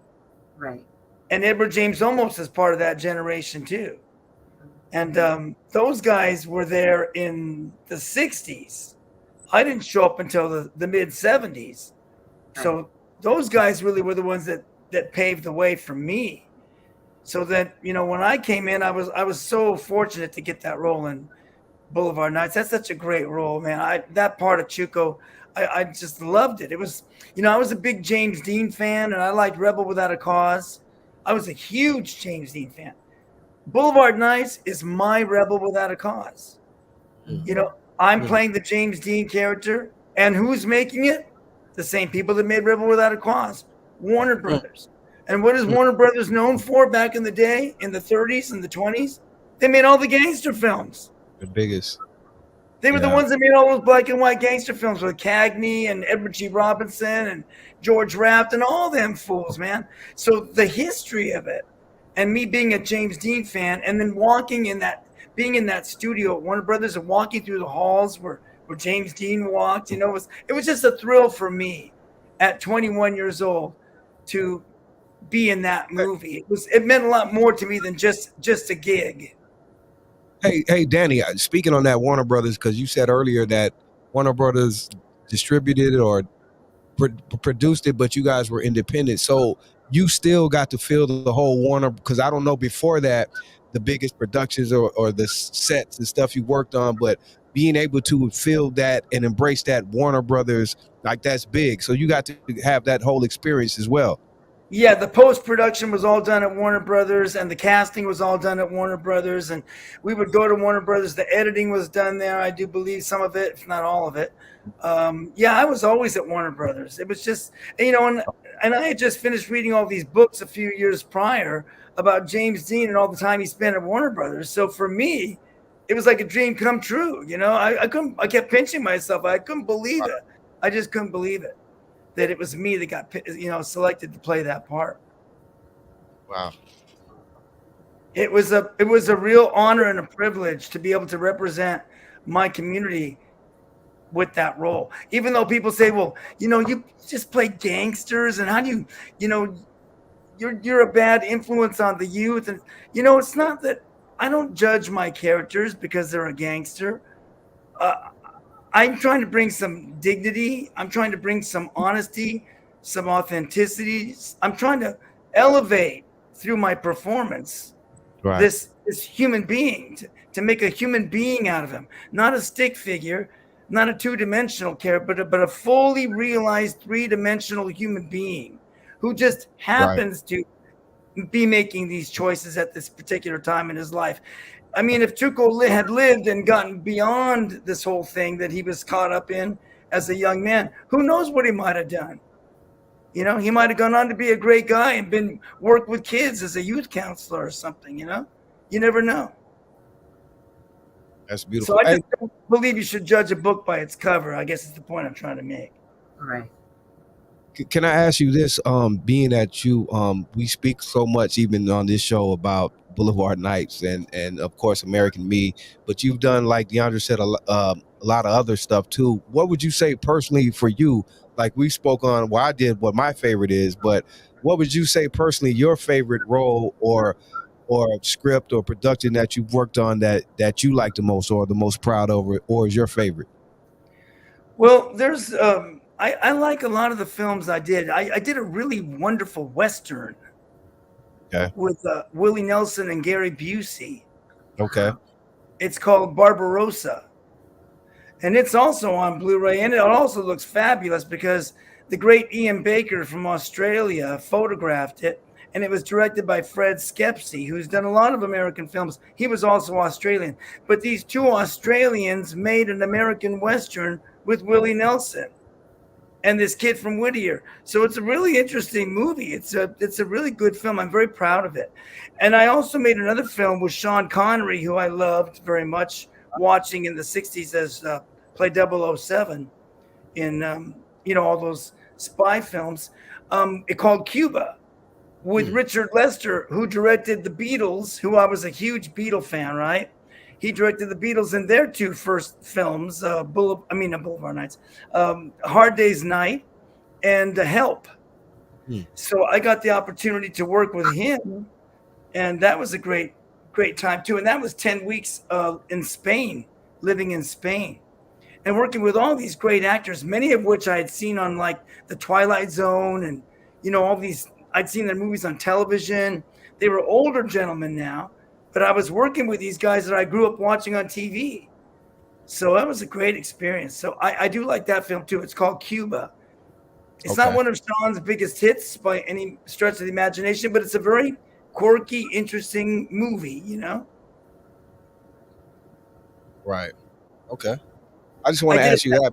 Right. And Edward James Olmos is part of that generation too. And those guys were there in the 60s. I didn't show up until the mid 70s. So those guys really were the ones that paved the way for me. So that, when I came in, I was so fortunate to get that role in Boulevard Nights. That's such a great role, man. That part of Chuco, I just loved it. It was, I was a big James Dean fan, and I liked Rebel Without a Cause. I was a huge James Dean fan. Boulevard Nights is my Rebel Without a Cause. I'm playing the James Dean character, and who's making it? The same people that made Rebel Without a Cause, Warner Brothers. And what is Warner Brothers known for back in the day, in the 30s and the 20s? They made all the gangster films. The biggest. They were the ones that made all those black and white gangster films with Cagney and Edward G. Robinson and George Raft and all them fools, man. So the history of it, and me being a James Dean fan, and then being in that studio at Warner Brothers and walking through the halls where James Dean walked, it was just a thrill for me at 21 years old to be in that movie. It meant a lot more to me than just a gig. Hey, Danny, speaking on that Warner Brothers, because you said earlier that Warner Brothers distributed or produced it, but you guys were independent. So you still got to feel the whole Warner, because I don't know, before that, the biggest productions or the sets and stuff you worked on, but being able to feel that and embrace that Warner Brothers, like that's big. So you got to have that whole experience as well. Yeah, the post production was all done at Warner Brothers, and the casting was all done at Warner Brothers. And we would go to Warner Brothers. The editing was done there. I do believe some of it, if not all of it. Yeah, I was always at Warner Brothers. It was just, and I had just finished reading all these books a few years prior about James Dean and all the time he spent at Warner Brothers. So for me, it was like a dream come true. I kept pinching myself. I couldn't believe it. I just couldn't believe it, that it was me that got, selected to play that part. Wow. It was a real honor and a privilege to be able to represent my community with that role. Even though people say, well, you just play gangsters, and how do you're a bad influence on the youth. And, it's not that I don't judge my characters because they're a gangster. I'm trying to bring some dignity. I'm trying to bring some honesty, some authenticity. I'm trying to elevate through my performance this human being, to make a human being out of him, not a stick figure, not a two-dimensional character, but a fully realized three-dimensional human being who just happens to be making these choices at this particular time in his life. I mean, if Tuco had lived and gotten beyond this whole thing that he was caught up in as a young man, who knows what he might have done? He might have gone on to be a great guy and worked with kids as a youth counselor or something. You never know. That's beautiful. So I just don't believe you should judge a book by its cover. I guess is the point I'm trying to make. Right. Can I ask you this? Being that we speak so much even on this show about Boulevard Nights and of course American Me, but you've done, like Deandra said, a lot of other stuff too. What would you say personally for you? Like we spoke on, I did what my favorite is, but what would you say personally your favorite role or script or production that you've worked on that you like the most or the most proud over, or is your favorite? Well, there's I like a lot of the films I did. I did a really wonderful Western with Willie Nelson and Gary Busey. Okay. It's called Barbarossa. And it's also on Blu-ray, and it also looks fabulous because the great Ian Baker from Australia photographed it, and it was directed by Fred Skepsey, who's done a lot of American films. He was also Australian. But these two Australians made an American Western with Willie Nelson and this kid from Whittier. So it's a really interesting movie. It's a really good film. I'm very proud of it. And I also made another film with Sean Connery, who I loved very much, watching in the 60s as play 007 in all those spy films. It called Cuba with Richard Lester, who directed the Beatles, who I was a huge Beatle fan, right? He directed the Beatles in their two first films, Boulevard Nights, Hard Day's Night and Help. So I got the opportunity to work with him, and that was a great time too. And that was 10 weeks in Spain, living in Spain and working with all these great actors, many of which I had seen on like The Twilight Zone and, all these, I'd seen their movies on television. They were older gentlemen now, but I was working with these guys that I grew up watching on TV. So that was a great experience. So I do like that film too. It's called Cuba. It's not one of Sean's biggest hits by any stretch of the imagination, but it's a very quirky, interesting movie, Right. Okay. I just want to ask you that.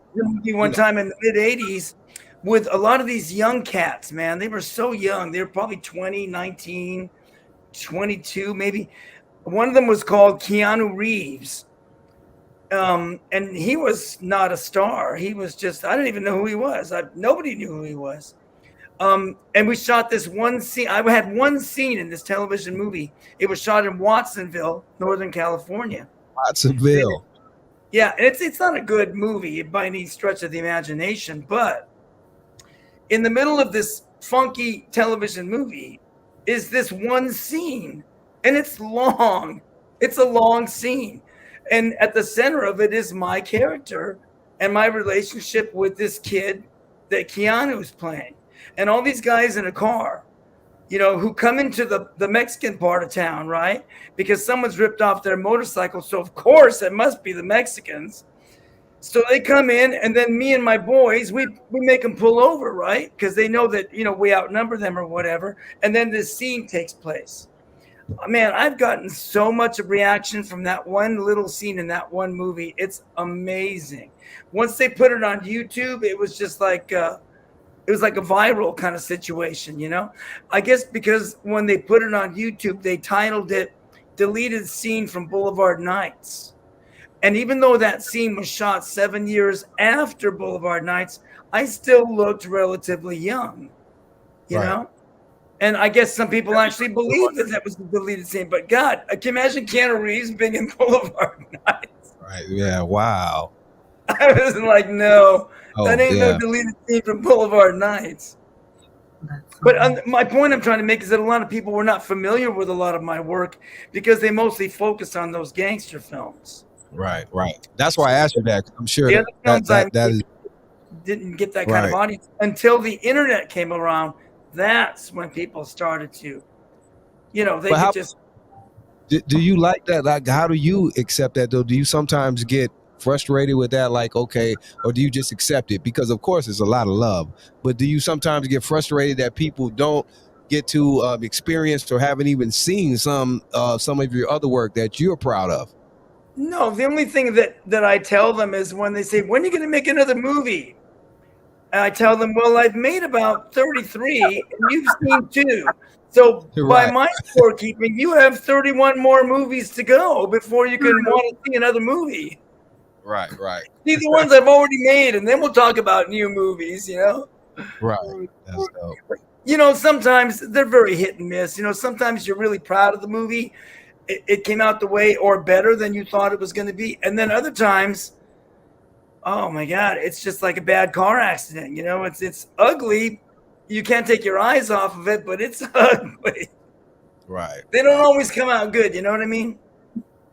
One time in the mid 80s with a lot of these young cats, man. They were so young. They were probably 20, 19, 22, maybe. One of them was called Keanu Reeves. And he was not a star. He was just, I didn't even know who he was. Nobody knew who he was. And we shot this one scene. I had one scene in this television movie. It was shot in Watsonville, Northern California. Watsonville. Yeah, and it's not a good movie by any stretch of the imagination, but in the middle of this funky television movie is this one scene, and it's long. It's a long scene. And at the center of it is my character and my relationship with this kid that Keanu's playing. And all these guys in a car, who come into the Mexican part of town, right? Because someone's ripped off their motorcycle. So, of course, it must be the Mexicans. So they come in, and then me and my boys, we make them pull over, right? Because they know that, we outnumber them or whatever. And then this scene takes place. Man, I've gotten so much of reaction from that one little scene in that one movie. It's amazing. Once they put it on YouTube, it was just like it was like a viral kind of situation, I guess because when they put it on YouTube, they titled it "Deleted Scene from Boulevard Nights." And even though that scene was shot 7 years after Boulevard Nights, I still looked relatively young, you know? And I guess some people actually believe that was the deleted scene. But God, can you imagine Keanu Reeves being in Boulevard Nights? Right. Yeah. Wow. I was like, no, that ain't yeah. no deleted scene from Boulevard Nights. But my point I'm trying to make is that a lot of people were not familiar with a lot of my work because they mostly focused on those gangster films. Right. That's why I asked you that. I'm sure The other films I that is didn't get that kind of audience until the internet came around. That's when people started to, they could just. Do you like that? Like, how do you accept that though? Do you sometimes get frustrated with that? Like, okay, or do you just accept it? Because of course it's a lot of love, but do you sometimes get frustrated that people don't get to experience or haven't even seen some of your other work that you're proud of? No, the only thing that I tell them is when they say, when are you going to make another movie? And I tell them, well, I've made about 33 and you've seen 2. So by my scorekeeping, you have 31 more movies to go before you can want to see another movie. Right. See the ones I've already made, and then we'll talk about new movies, Right. That's dope. Sometimes they're very hit and miss. Sometimes you're really proud of the movie. It came out the way or better than you thought it was going to be. And then other times, oh my God, it's just like a bad car accident. It's ugly. You can't take your eyes off of it, but it's ugly. Right. They don't always come out good. You know what I mean?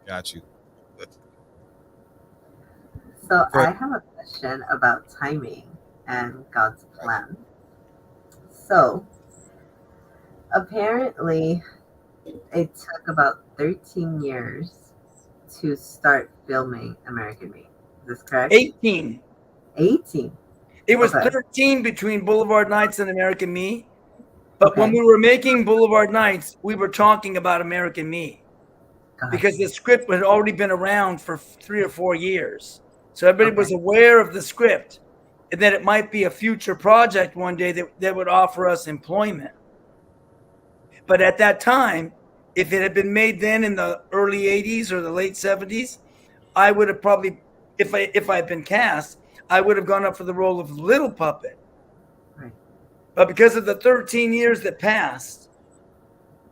Got you. So I have a question about timing and God's plan. So apparently it took about 13 years to start filming American Me. Is this correct? 18. 18. It was 13 between Boulevard Nights and American Me. But when we were making Boulevard Nights, we were talking about American Me. Because the script had already been around for 3 or 4 years. So everybody was aware of the script and that it might be a future project one day that would offer us employment. But at that time, if it had been made then in the early 80s or the late 70s, I would have probably, if I had been cast, I would have gone up for the role of Little Puppet. Right. But because of the 13 years that passed,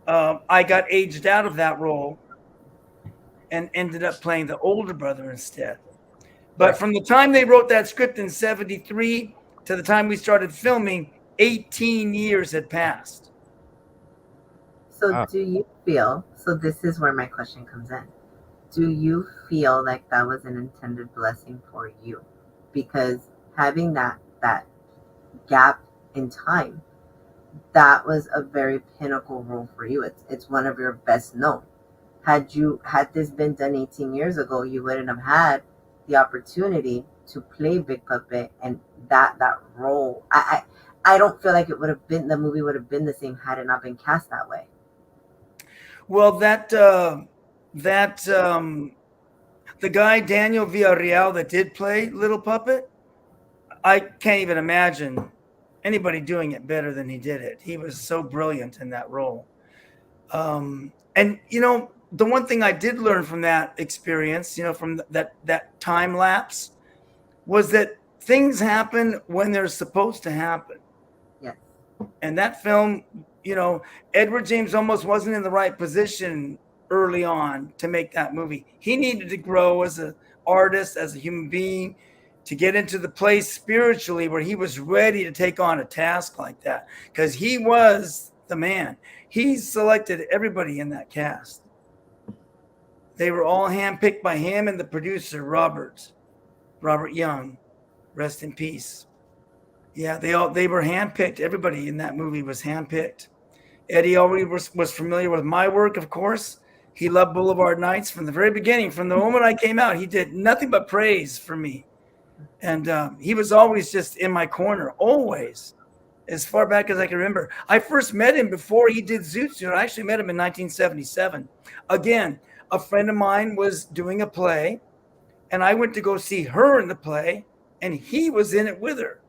I got aged out of that role and ended up playing the older brother instead. But from the time they wrote that script in 73 to the time we started filming, 18 years had passed. So do you feel, so this is where my question comes in. Do you feel like that was an intended blessing for you? Because having that gap in time, that was a very pinnacle role for you. It's one of your best known. Had this been done 18 years ago, you wouldn't have had the opportunity to play Big Puppet, and that role. I don't feel like the movie would have been the same had it not been cast that way. Well, the guy Daniel Villarreal that did play Little Puppet, I can't even imagine anybody doing it better than he did it. He was so brilliant in that role. And the one thing I did learn from that experience, from that time lapse, was that things happen when they're supposed to happen. Yes. And that film, Edward James Olmos wasn't in the right position early on to make that movie. He needed to grow as an artist, as a human being, to get into the place spiritually where he was ready to take on a task like that, because he was the man. He selected everybody in that cast. They were all handpicked by him and the producer, Robert Young, rest in peace. Yeah, they were handpicked. Everybody in that movie was handpicked Eddie already was familiar with my work, of course. He loved Boulevard Nights from the very beginning. From the moment I came out, he did nothing but praise for me. And he was always just in my corner, always, as far back as I can remember. I first met him before he did Zoot Suit. I actually met him in 1977. Again, a friend of mine was doing a play, and I went to go see her in the play, and he was in it with her.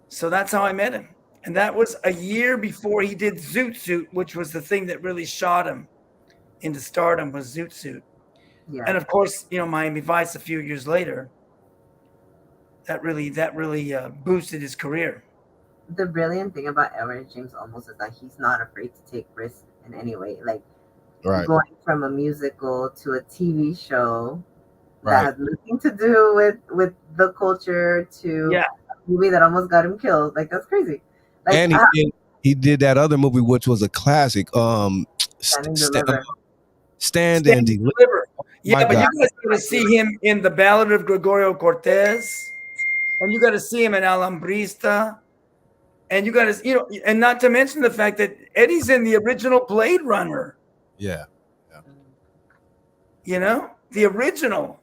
So that's how I met him. And that was a year before he did Zoot Suit, which was the thing that really shot him into stardom, was Zoot Suit. Yeah. And of course, Miami Vice a few years later, that really boosted his career. The brilliant thing about Edward James Olmos is that he's not afraid to take risks in any way. Like Right. going from a musical to a TV show Right. that has nothing to do with the culture to Yeah. a movie that almost got him killed. Like that's crazy. Like And he did that other movie, which was a classic. Stand and Deliver. Stand Stand and and Deliver. Deliver. Yeah, my but God. you guys got to see him in The Ballad of Gregorio Cortez, and you got to see him in Alambrista, and you got to, and not to mention the fact that Eddie's in the original Blade Runner. Yeah. The original.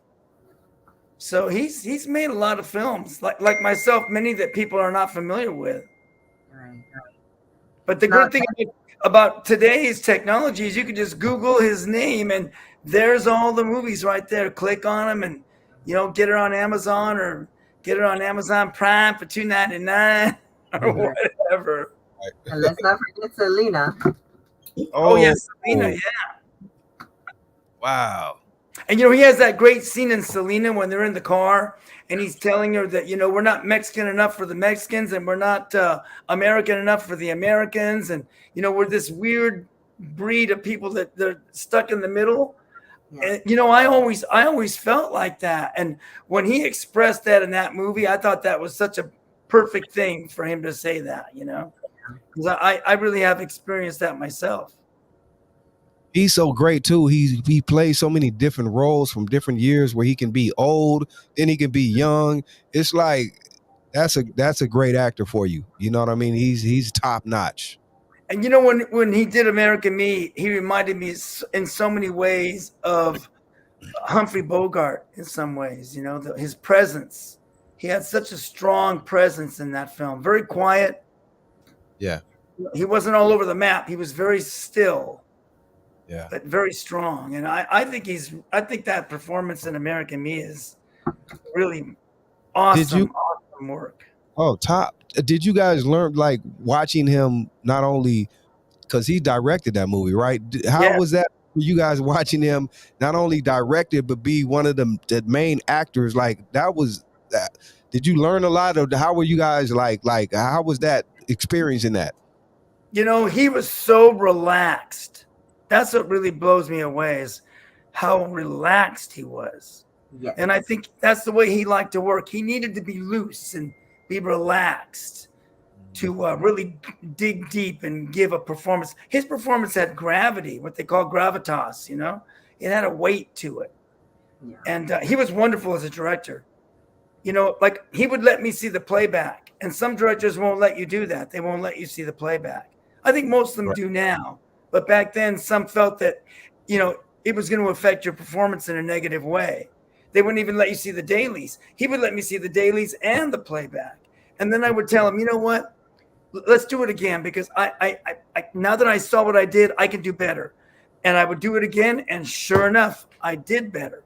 So he's made a lot of films, like myself, many that people are not familiar with. Right. But the good thing about today's technology is you can just Google his name and there's all the movies right there. Click on them and get it on Amazon or get it on Amazon Prime for $2.99 or whatever. And let's not forget Selena. Oh yes, Selena, yeah. Wow. And he has that great scene in Selena when they're in the car and he's telling her that, we're not Mexican enough for the Mexicans and we're not American enough for the Americans. And, we're this weird breed of people that they're stuck in the middle. Yeah. And, I always felt like that. And when he expressed that in that movie, I thought that was such a perfect thing for him to say that, because I really have experienced that myself. He's so great too. He plays so many different roles from different years where he can be old, then he can be young. It's like that's a great actor for you. You know what I mean? He's top notch. And when he did American Me, he reminded me in so many ways of Humphrey Bogart in some ways, his presence. He had such a strong presence in that film. Very quiet. Yeah. He wasn't all over the map. He was very still. Yeah. But very strong. And I think that performance in American Me is really awesome work. Oh, top. Did you guys learn, like, watching him, not only because he directed that movie, right? How was that for you guys, watching him not only direct it, but be one of the main actors? Like, that was that. Did you learn a lot of how were you guys like how was that experiencing that? He was so relaxed. That's what really blows me away is how relaxed he was. Yes. And I think that's the way he liked to work. He needed to be loose and be relaxed to really dig deep and give a performance. His performance had gravity, what they call gravitas, It had a weight to it. Yeah. And he was wonderful as a director. Like he would let me see the playback. And some directors won't let you do that. They won't let you see the playback. I think most of them do now. But back then, some felt that, it was going to affect your performance in a negative way. They wouldn't even let you see the dailies. He would let me see the dailies and the playback. And then I would tell him, you know what? Let's do it again because I now that I saw what I did, I can do better. And I would do it again. And sure enough, I did better.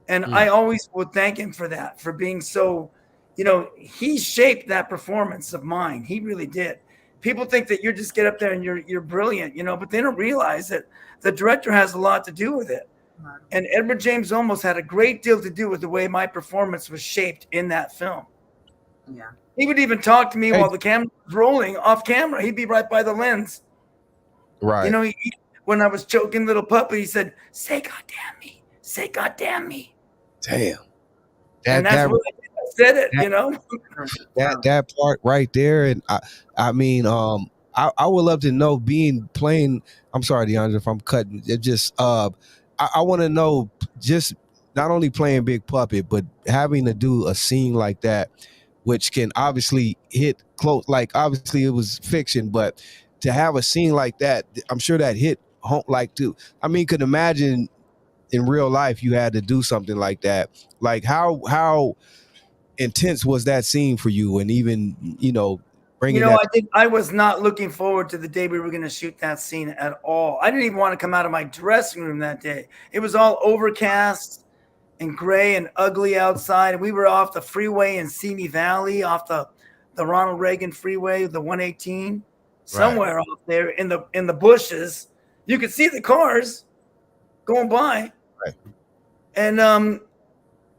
And I always would thank him for that, for being so, he shaped that performance of mine. He really did. People think that you just get up there and you're brilliant, but they don't realize that the director has a lot to do with it. And Edward James Olmos had a great deal to do with the way my performance was shaped in that film. Yeah. He would even talk to me while the camera was rolling off camera. He'd be right by the lens. Right. When I was choking little puppy, he said, "Say goddamn me. Say goddamn me." Damn. And that's what I said it, That part right there. And I mean, I would love to know playing. I'm sorry, Deandra, if I'm cutting. It just I want to know, just not only playing Big Puppet, but having to do a scene like that which can obviously hit close. Like obviously it was fiction, but to have a scene like that, I'm sure that hit home. Like to, I mean, could imagine in real life you had to do something like that. Like how intense was that scene for you, and even bringing that. I was not looking forward to the day we were going to shoot that scene at all. I didn't even want to come out of my dressing room that day. It was all overcast and gray and ugly outside. We were off the freeway in Simi Valley, off the Ronald Reagan freeway, the 118, somewhere off there in the bushes. You could see the cars going by. Right. And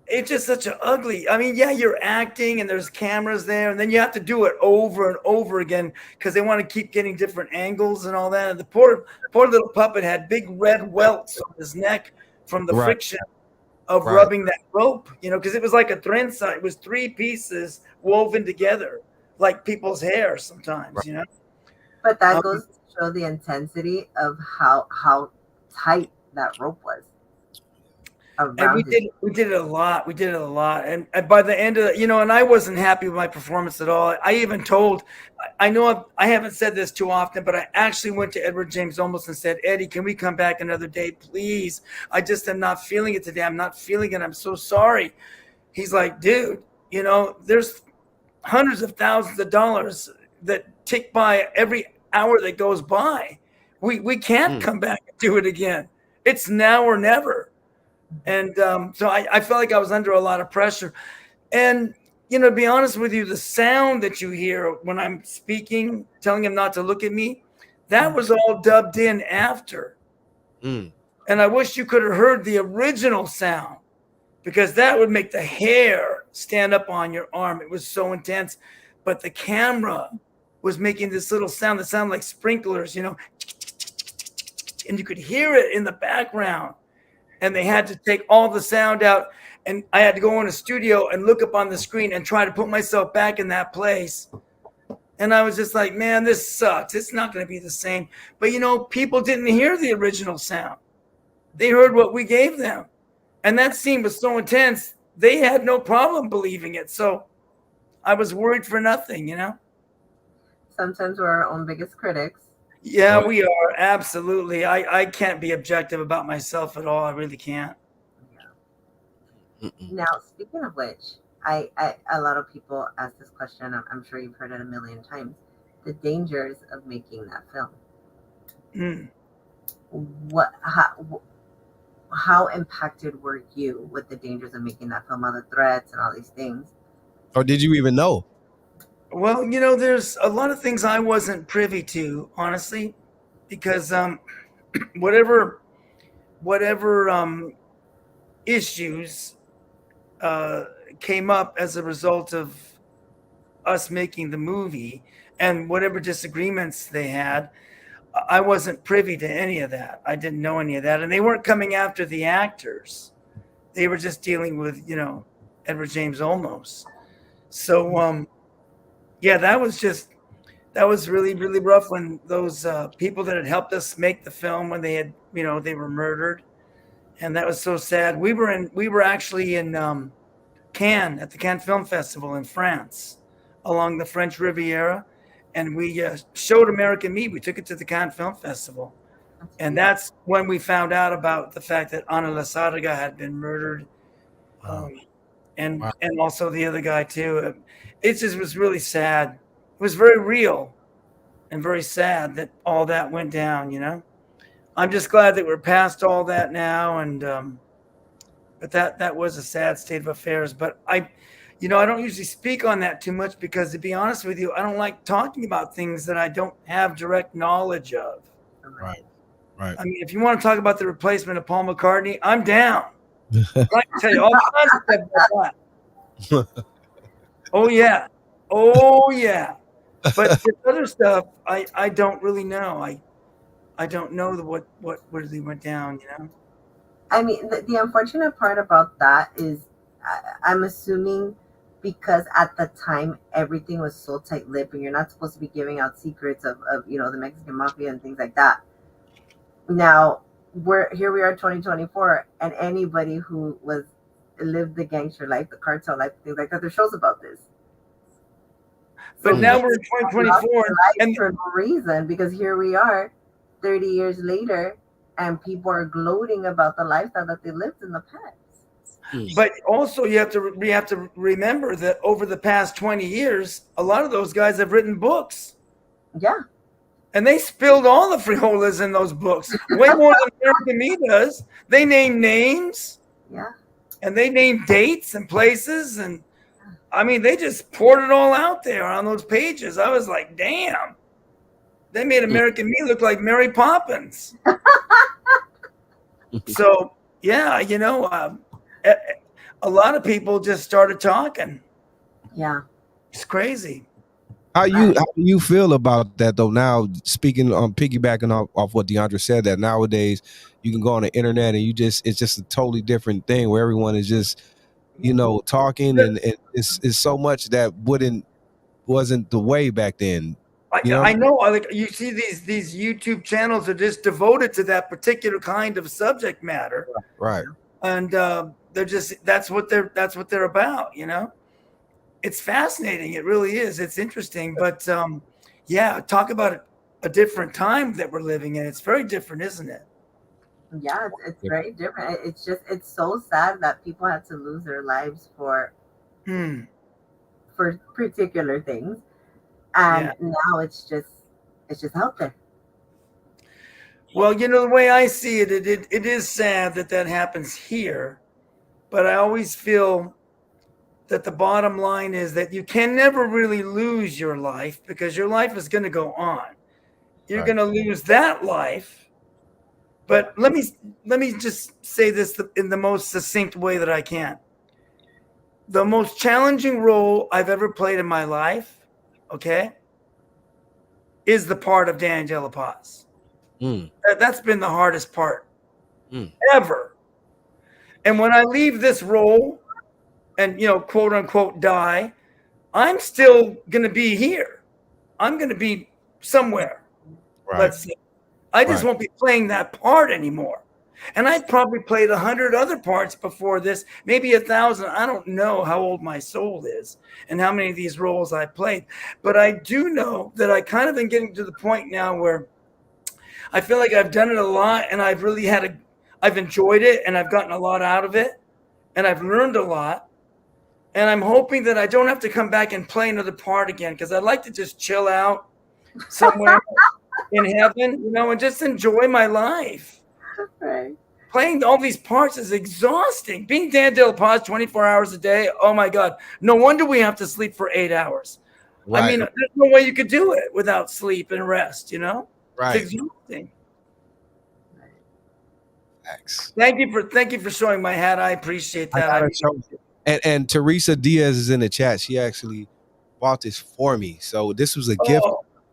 it's just such an ugly. I mean, yeah, you're acting and there's cameras there, and then you have to do it over and over again because they want to keep getting different angles and all that. And the poor little puppet had big red welts on his neck from the friction of rubbing that rope, because it was like a trenza. It was 3 pieces woven together like people's hair sometimes, But that goes to show the intensity of how tight that rope was. And we did it a lot. We did it a lot. And by the end of it, and I wasn't happy with my performance at all. I even told, I know I haven't said this too often, but I actually went to Edward James Olmos and said, Eddie, can we come back another day, please? I just am not feeling it today. I'm not feeling it. I'm so sorry. He's like, dude, there's hundreds of thousands of dollars that tick by every hour that goes by. We can't come back and do it again. It's now or never. And so I felt like I was under a lot of pressure. And, to be honest with you, the sound that you hear when I'm speaking, telling him not to look at me, that was all dubbed in after. And I wish you could have heard the original sound, because that would make the hair stand up on your arm. It was so intense. But the camera was making this little sound that sounded like sprinklers, and you could hear it in the background. And they had to take all the sound out, and I had to go in a studio and look up on the screen and try to put myself back in that place. And I was just like, man, this sucks. It's not going to be the same. But, people didn't hear the original sound. They heard what we gave them. And that scene was so intense, they had no problem believing it. So I was worried for nothing, Sometimes we're our own biggest critics. Yeah, we are. Absolutely. I can't be objective about myself at all. I really can't. Now, speaking of which, I a lot of people ask this question. I'm sure you've heard it a million times. The dangers of making that film. How impacted were you with the dangers of making that film, all the threats and all these things? Or did you even know? Well, there's a lot of things I wasn't privy to, honestly, because whatever issues came up as a result of us making the movie, and whatever disagreements they had, I wasn't privy to any of that. I didn't know any of that, and they weren't coming after the actors. They were just dealing with, Edward James Olmos. So, yeah, that was really, really rough when those people that had helped us make the film, when they had, they were murdered. And that was so sad. We were actually in Cannes at the Cannes Film Festival in France, along the French Riviera. And we showed American Meat. We took it to the Cannes Film Festival. And that's when we found out about the fact that Ana Lasarga had been murdered. And also the other guy too. It just was really sad. It was very real and very sad that all that went down, I'm just glad that we're past all that now. And but that was a sad state of affairs. But I don't usually speak on that too much, because, to be honest with you, I don't like talking about things that I don't have direct knowledge of. Right. I mean, if you want to talk about the replacement of Paul McCartney, I'm down. I can tell you all kinds of stuff about that. Oh yeah. But the other stuff, I don't really know. I don't know what really went down. I mean, the unfortunate part about that is, I'm assuming, because at the time everything was so tight-lipped, and you're not supposed to be giving out secrets of the Mexican mafia and things like that. Now we are 2024, and anybody who lived the gangster life, the cartel life, things like that, there's shows about this. But So now we we're in lost 2024, their and lives for no reason, because here we are 30 years later and people are gloating about the lifestyle that they lived in the past. but also we have to remember that over the past 20 years, a lot of those guys have written books. Yeah. And they spilled all the frijoles in those books, way more than American Me does. They name names. Yeah. And they name dates and places. And I mean, they just poured it all out there on those pages. I was like, damn. They made American Me look like Mary Poppins. So, yeah, a lot of people just started talking. Yeah. It's crazy. How do you feel about that though? Now, speaking piggybacking off what Deandra said, that nowadays you can go on the internet and it's just a totally different thing where everyone is just, talking and it's so much that wasn't the way back then. I know. Like, you see these YouTube channels are just devoted to that particular kind of subject matter, Right. and they're just that's what they're about. It's fascinating. It really is. It's interesting. But yeah, talk about a different time that we're living in. It's very different, isn't it? Yeah, it's very different. It's so sad that people had to lose their lives for particular things, and now it's just out there. Well, the way I see it, it is sad that happens here, but I always feel that the bottom line is that you can never really lose your life, because your life is going to go on. You're going to lose that life. But let me just say this in the most succinct way that I can. The most challenging role I've ever played in my life, okay, is the part of Danny De La Paz. That's been the hardest part ever. And when I leave this role and, quote unquote, die, I'm still going to be here. I'm going to be somewhere. Right. Let's see. I just won't be playing that part anymore. And I've probably played 100 other parts before this, maybe 1,000. I don't know how old my soul is and how many of these roles I played. But I do know that I kind of been getting to the point now where I feel like I've done it a lot, and I've really I've enjoyed it, and I've gotten a lot out of it, and I've learned a lot. And I'm hoping that I don't have to come back and play another part again, because I'd like to just chill out somewhere in heaven, and just enjoy my life. Right. Playing all these parts is exhausting. Being Dan De La Paz 24 hours a day, oh my God. No wonder we have to sleep for 8 hours. Right. I mean, there's no way you could do it without sleep and rest, Right. It's exhausting. Thanks. Thank you for showing my hat. I appreciate that. And Teresa Diaz is in the chat. She actually bought this for me. So this was a gift.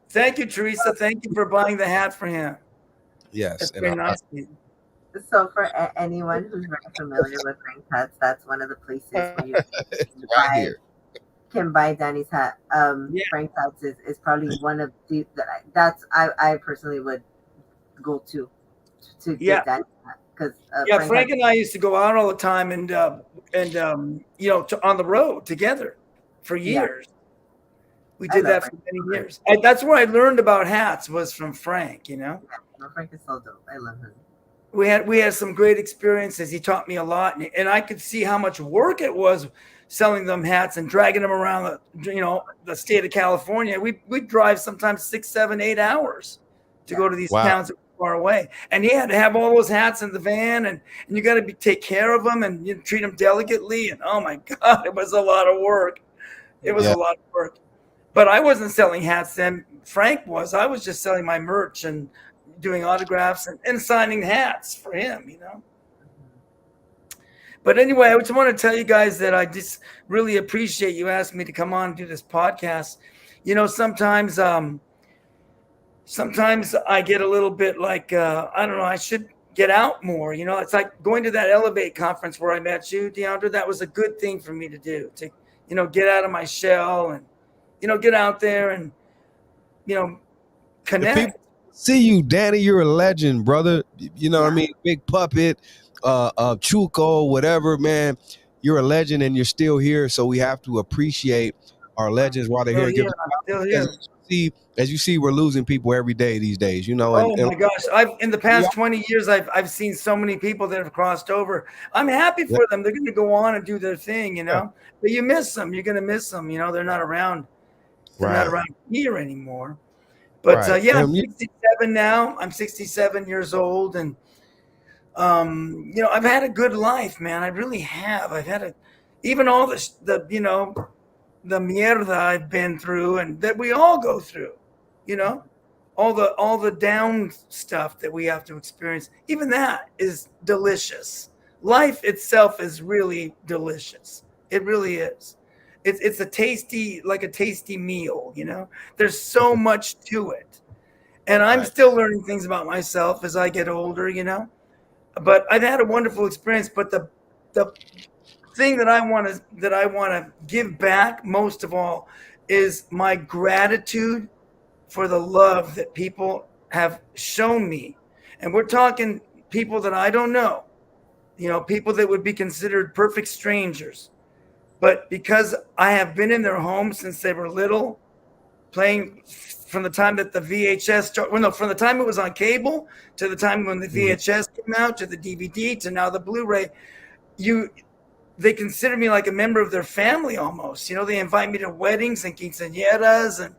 Thank you, Teresa. Thank you for buying the hat for him. Yes. That's very nice. So for anyone who's very familiar with Frank Hats, that's one of the places where you can buy Danny's hat. Frank Hats is probably one of the I personally would go to get Danny's hat, because Frank and I used to go out all the time and on the road together for years. We did that for many years. That's where I learned about hats, was from Frank. Frank is so dope. I love him. We had some great experiences. He taught me a lot, and I could see how much work it was selling them hats and dragging them around the state of California. We'd drive sometimes 6, 7, 8 hours to go to these towns that were far away. And he had to have all those hats in the van, and you got to take care of them and treat them delicately. And oh my God, it was a lot of work. It was a lot of work. But I wasn't selling hats then. Frank was. I was just selling my merch and doing autographs and signing hats for him, But anyway, I just want to tell you guys that I just really appreciate you asking me to come on and do this podcast. Sometimes I get a little bit like, I don't know, I should get out more. It's like going to that Elevate conference where I met you, Deandra. That was a good thing for me to do, to, get out of my shell and, get out there and, connect. See you, Danny. You're a legend, brother. What I mean? Big Puppet, Chuco, whatever, man. You're a legend and you're still here. So we have to appreciate our legends while they're Still here. Give here. us I'm still flowers. here. As you see, we're losing people every day these days, you know. Oh And my gosh! In the past 20 years, I've seen so many people that have crossed over. I'm happy for them. They're going to go on and do their thing, you know. But you miss them. You're going to miss them. You know, they're not around. They're not around here anymore. But yeah, I'm 67 now. I'm 67 years old, and you know, I've had a good life, man. I really have. I've had even all the you know, the mierda I've been through, and that we all go through, you know, all the down stuff that we have to experience. Even that is delicious. Life itself is really delicious. It really is. It's a tasty, like a tasty meal, you know. There's so much to it, and I'm still learning things about myself as I get older, you know. But I've had a wonderful experience. But the thing that I want to give back most of all is my gratitude for the love that people have shown me. And we're talking people that I don't know, you know, people that would be considered perfect strangers. But because I have been in their homes since they were little, playing from the time that the VHS started, well, no, from the time it was on cable to the time when the VHS came out to the DVD to now the Blu-ray, they consider me like a member of their family almost. You know, they invite me to weddings and quinceañeras and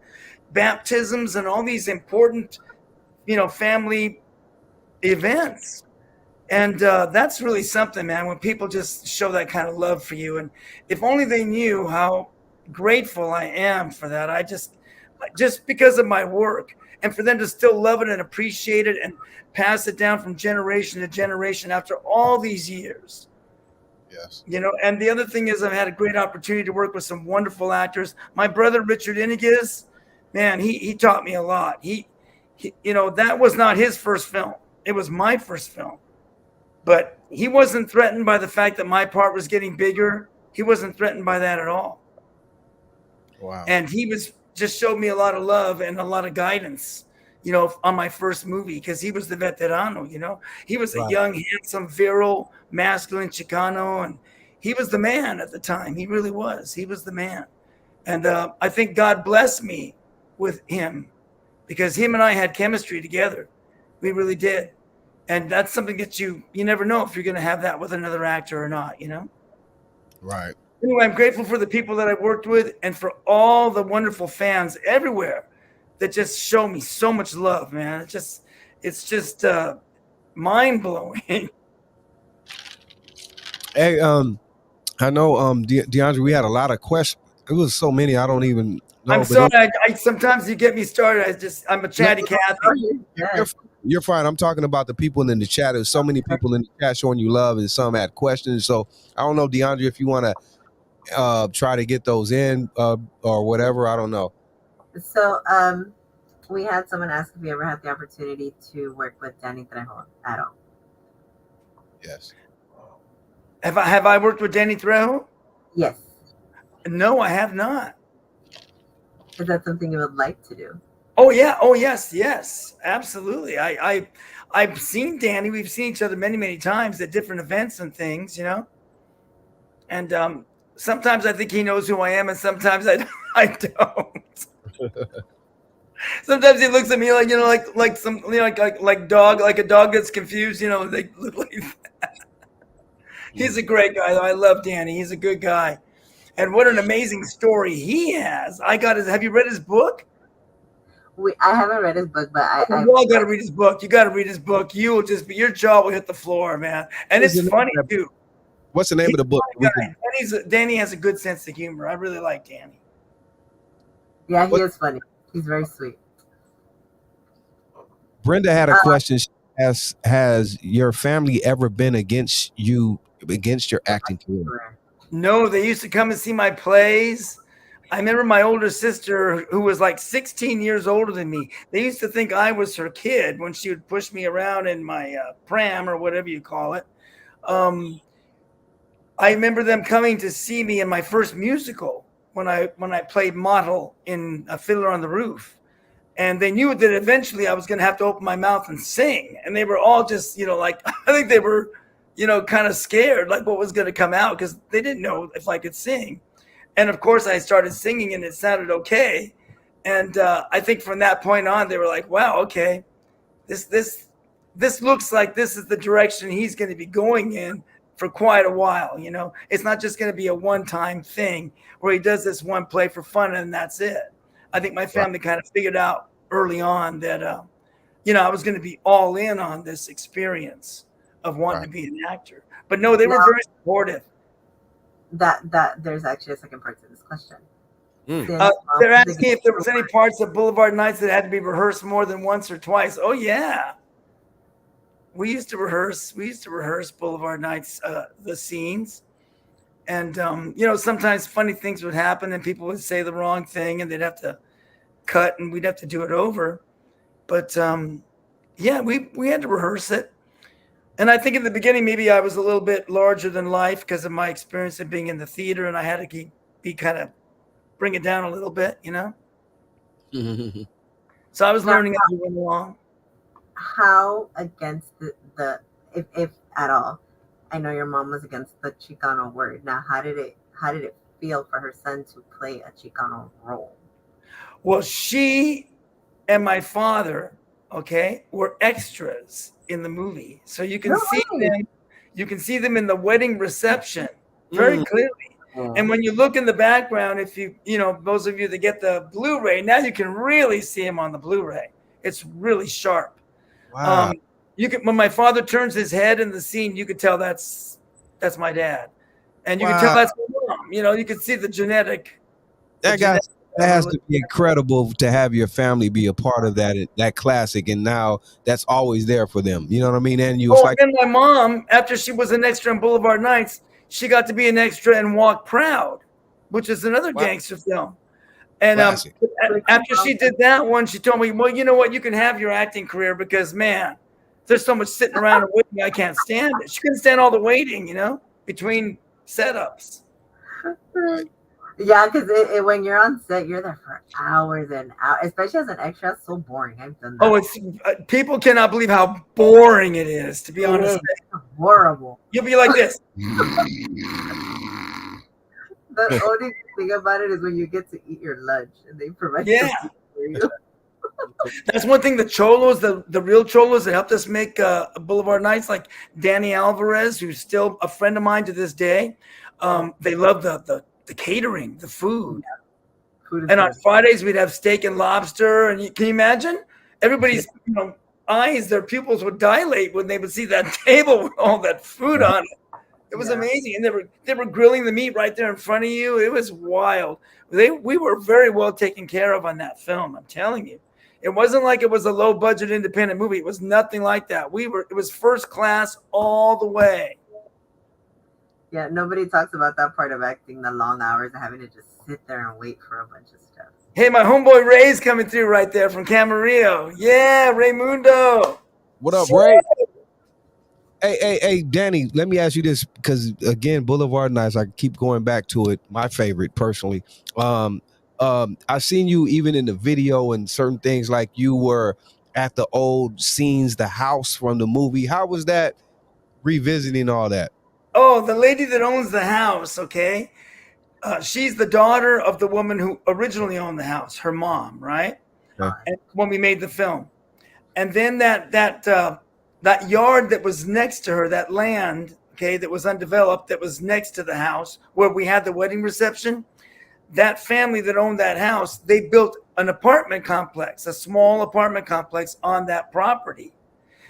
baptisms and all these important, you know, family events. And that's really something, man, when people just show that kind of love for you. And if only they knew how grateful I am for that. I just because of my work, and for them to still love it and appreciate it and pass it down from generation to generation after all these years. Yes. You know, and the other thing is I've had a great opportunity to work with some wonderful actors. My brother, Richard Iniguez, man, he taught me a lot. He, you know, that was not his first film. It was my first film. But he wasn't threatened by the fact that my part was getting bigger. He wasn't threatened by that at all. Wow. And he just showed me a lot of love and a lot of guidance, you know, on my first movie, because he was the veterano, you know. He was a young, handsome, virile, masculine Chicano, and he was the man at the time. He really was. He was the man. And I think God blessed me with him, because him and I had chemistry together. We really did. And that's something that you never know if you're going to have that with another actor or not, you know? Right. Anyway, I'm grateful for the people that I've worked with and for all the wonderful fans everywhere that just show me so much love, man. It's just mind blowing. Hey, I know, Deandra, we had a lot of questions. It was so many, I don't even know. I'm sorry. I sometimes you get me started. I'm a chatty Cathy. You're fine. I'm talking about the people in the chat. There's so many people in the chat showing you love, and some had questions. So I don't know, Deandra, if you want to try to get those in or whatever. I don't know. So we had someone ask if you ever had the opportunity to work with Danny Trejo at all. Yes. Have I worked with Danny Trejo? Yes. No, I have not. Is that something you would like to do? Oh yeah. Oh yes, absolutely. I've seen Danny. We've seen each other many, many times at different events and things, you know. And sometimes I think he knows who I am, and sometimes I don't. Sometimes he looks at me like, you know, like some, you know, like a dog gets confused, you know. They look like that. He's a great guy, though. I love Danny. He's a good guy, and what an amazing story he has. Have you read his book? I haven't read his book, but You all got to read his book. You got to read his book. You will just your jaw will hit the floor, man. And it's funny too. What's the name of the book? Danny has a good sense of humor. I really like Danny. Yeah, he is funny. He's very sweet. Brenda had a question. Has your family ever been against your acting career? No, they used to come and see my plays. I remember my older sister, who was like 16 years older than me. They used to think I was her kid when she would push me around in my pram or whatever you call it. I remember them coming to see me in my first musical when I played model in A Fiddler on the Roof. And they knew that eventually I was going to have to open my mouth and sing. And they were all just, you know, like, I think they were, you know, kind of scared, like what was going to come out, because they didn't know if I could sing. And of course, I started singing, and it sounded okay. And I think from that point on, they were like, "Wow, okay, this looks like this is the direction he's going to be going in for quite a while. You know, it's not just going to be a one-time thing where he does this one play for fun and that's it." I think my family kind of figured out early on that I was going to be all in on this experience of wanting to be an actor. But no, they were very supportive. That there's actually a second part to this question. They're asking if there was any parts of Boulevard Nights that had to be rehearsed more than once or twice. Oh yeah, we used to rehearse Boulevard Nights, the scenes, and sometimes funny things would happen, and people would say the wrong thing, and they'd have to cut, and we'd have to do it over. But we had to rehearse it. And I think in the beginning, maybe I was a little bit larger than life because of my experience of being in the theater, and I had to be kind of bring it down a little bit, So I was learning as we went along. How against the if at all? I know your mom was against the Chicano word. Now, how did it feel for her son to play a Chicano role? Well, she and my father, were extras in the movie, so you can see them. You can see them in the wedding reception very clearly. And when you look in the background, if those of you that get the Blu-ray, now you can really see him on the Blu-ray. It's really sharp. Wow. When my father turns his head in the scene, you could tell that's my dad, and you can tell that's my mom. You can see the genetic. That has to be incredible to have your family be a part of that classic, and now that's always there for them. You know what I mean? And and my mom, after she was an extra in Boulevard Nights, she got to be an extra in Walk Proud, which is another gangster film. And after she did that one, she told me, "Well, you know what? You can have your acting career because, man, there's so much sitting around and waiting. I can't stand it." She couldn't stand all the waiting, between setups. Yeah, because when you're on set, you're there for hours and hours, especially as an extra. It's so boring. I've done that. Oh, it's people cannot believe how boring it is, to be honest. It's horrible. You'll be like this. The only thing about it is when you get to eat your lunch and they provide for you. That's one thing. The cholos, the real cholos that helped us make Boulevard Nights, like Danny Alvarez, who's still a friend of mine to this day. They love the catering, the food. And on Fridays we'd have steak and lobster. And can you imagine? Everybody's eyes, their pupils would dilate when they would see that table with all that food on it. It was amazing, and they were grilling the meat right there in front of you. It was wild. We were very well taken care of on that film. I'm telling you, it wasn't like it was a low budget independent movie. It was nothing like that. It was first class all the way. Yeah, nobody talks about that part of acting, the long hours and having to just sit there and wait for a bunch of stuff. Hey, my homeboy Ray's coming through right there from Camarillo. Yeah, Raymundo. What up, Ray? Hey, Danny, let me ask you this, because again, Boulevard Nights, I keep going back to it. My favorite, personally. I've seen you even in the video and certain things, like you were at the old scenes, the house from the movie. How was that, revisiting all that? Oh, the lady that owns the house, she's the daughter of the woman who originally owned the house, her mom, right? Okay. And when we made the film. And then that yard that was next to her, that land, that was undeveloped, that was next to the house where we had the wedding reception, that family that owned that house, they built an apartment complex, a small apartment complex on that property.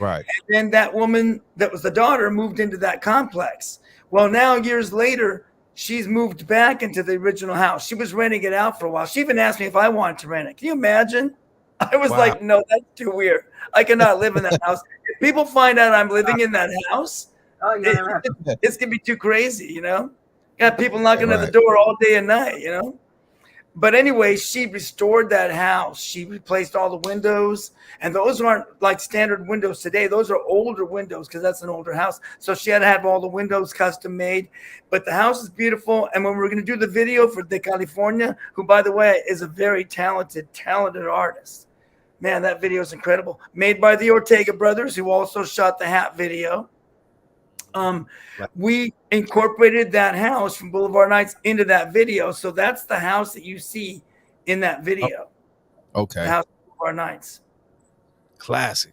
Right. And then that woman that was the daughter moved into that complex. Well, now years later, she's moved back into the original house. She was renting it out for a while. She even asked me if I wanted to rent it. Can you imagine? I was like, no, that's too weird. I cannot live in that house. If people find out I'm living in that house, it's going to be too crazy, Got people knocking at the door all day and night, But anyway, she restored that house. She replaced all the windows. And those aren't like standard windows today. Those are older windows because that's an older house. So she had to have all the windows custom made. But the house is beautiful. And when we were going to do the video for De California, who, by the way, is a very talented artist. Man, that video is incredible. Made by the Ortega brothers, who also shot the Hat video. Like, We incorporated that house from Boulevard Nights into that video. So that's the house that you see in that oh, video. The okay, house of Boulevard Nights. classic.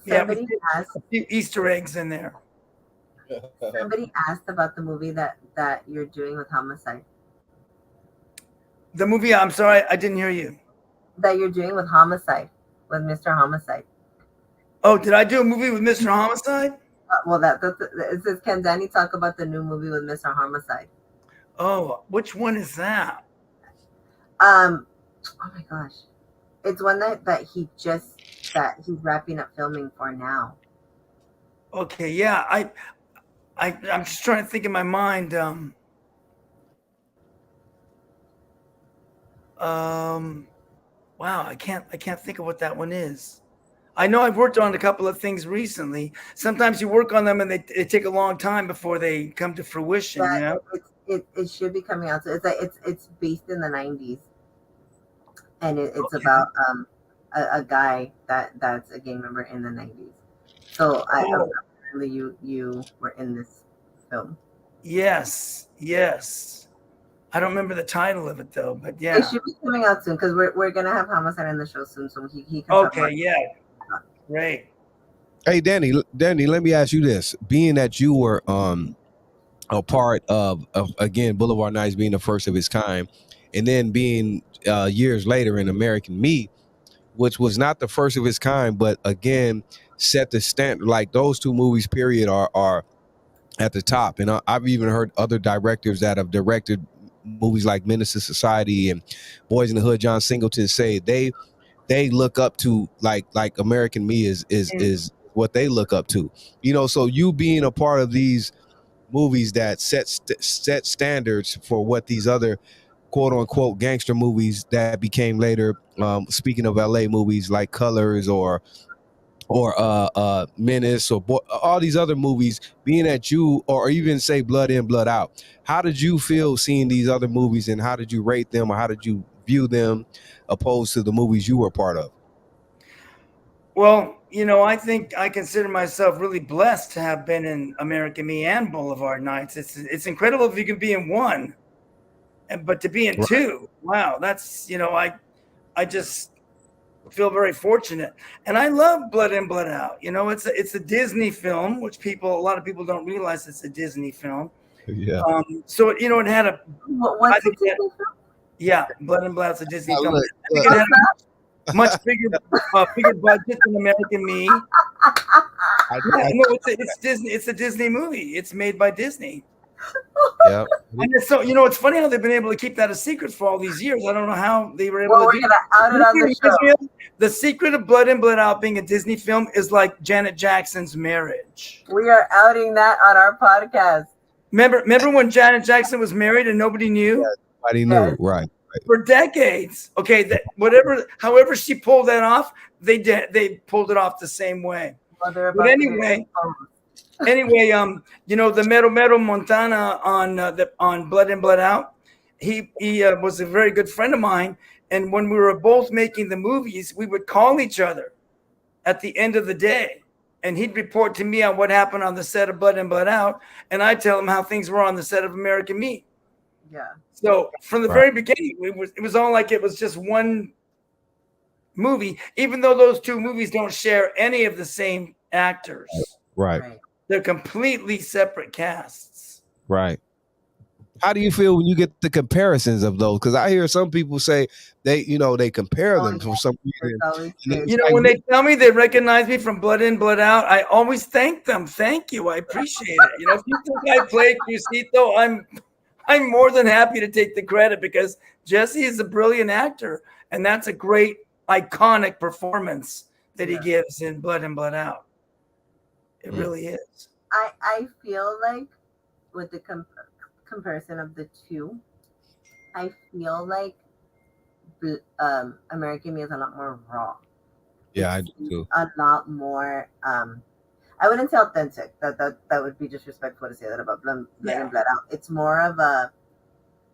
Yeah, we Somebody did asked a few Easter eggs in there. somebody asked about the movie that you're doing with Homicide. The movie, I'm sorry, I didn't hear you. That you're doing with Homicide, with Mr. Homicide. Oh, did I do a movie with Mr. Homicide? Well, it says, can Danny talk about the new movie with Mr. Homicide? Oh, which one is that? Oh my gosh, it's one that he's wrapping up filming for now. Okay, yeah, I'm just trying to think in my mind. Wow, I can't think of what that one is. I know I've worked on a couple of things recently. Sometimes you work on them and they take a long time before they come to fruition. Yeah, You know? it should be coming out. So it's based in the 90s, and it's Okay. about a guy that's a gang member in the 90s. So Oh. apparently you were in this film. Yes. I don't remember the title of it though, but It yeah. should be coming out soon because we're gonna have Homicide in the show soon, so he can talk more. Okay, yeah. Great. Hey, Danny, let me ask you this: being that you were a part of again Boulevard Nights being the first of its kind, and then being years later in American Me, which was not the first of its kind, but again set the standard. Like those two movies, period, are at the top. And I've even heard other directors that have directed movies like Menace to Society and Boys in the Hood, John Singleton, say they look up to like American Me is what they look up to. You know, so you being a part of these movies that set standards for what these other quote unquote gangster movies that became later, speaking of LA movies like Colors or Menace or all these other movies, being at you, or even say Blood In, Blood Out. How did you feel seeing these other movies, and how did you rate them, or how did you view them opposed to the movies you were part of? Well, you know, I think I consider myself really blessed to have been in American Me and Boulevard Nights. It's incredible if you can be in one, but to be in Right. two, wow, that's, you know, I just feel very fortunate. And I love Blood In, Blood Out. You know, it's a Disney film, which a lot of people don't realize it's a Disney film. Yeah. So, you know, it had I What's think the that- yeah, Blood In, Blood Out's a Disney film. Look, I think it had a much bigger budget than American Me. Yeah, no, it's Disney. It's a Disney movie. It's made by Disney. yeah. And it's so, you know, it's funny how they've been able to keep that a secret for all these years. I don't know how they were able Well, to we're do gonna out it on the show. it. The secret of Blood In, Blood Out being a Disney film is like Janet Jackson's marriage. We are outing that on our podcast. Remember when Janet Jackson was married and nobody knew? Nobody knew, Yes. right? For decades. Okay, however she pulled that off, they pulled it off the same way. Well, they're But about to anyway, get anyway, you know, the Mero Montana on Blood In, Blood Out, he was a very good friend of mine, and when we were both making the movies, we would call each other at the end of the day, and he'd report to me on what happened on the set of Blood In, Blood Out, and I'd tell him how things were on the set of American Me. Yeah. So from the Right. very beginning, it was all like it was just one movie, even though those two movies don't share any of the same actors. Right. Right. They're completely separate casts. Right. How do you feel when you get the comparisons of those? Because I hear some people say they compare Oh, them yeah. for some reason. It's always And good. You know, when they tell me they recognize me from Blood In, Blood Out, I always thank them. Thank you. I appreciate it. You know, if you think I played Crucito, I'm more than happy to take the credit because Jesse is a brilliant actor, and that's a great iconic performance that he gives in Blood In, Blood Out. It really is. I feel like with the comparison of the two, I feel like American Me is a lot more raw. Yeah, I It's do too. a lot more. I wouldn't say authentic. That would be disrespectful to say that about Blood In, Blood Out. It's more of a.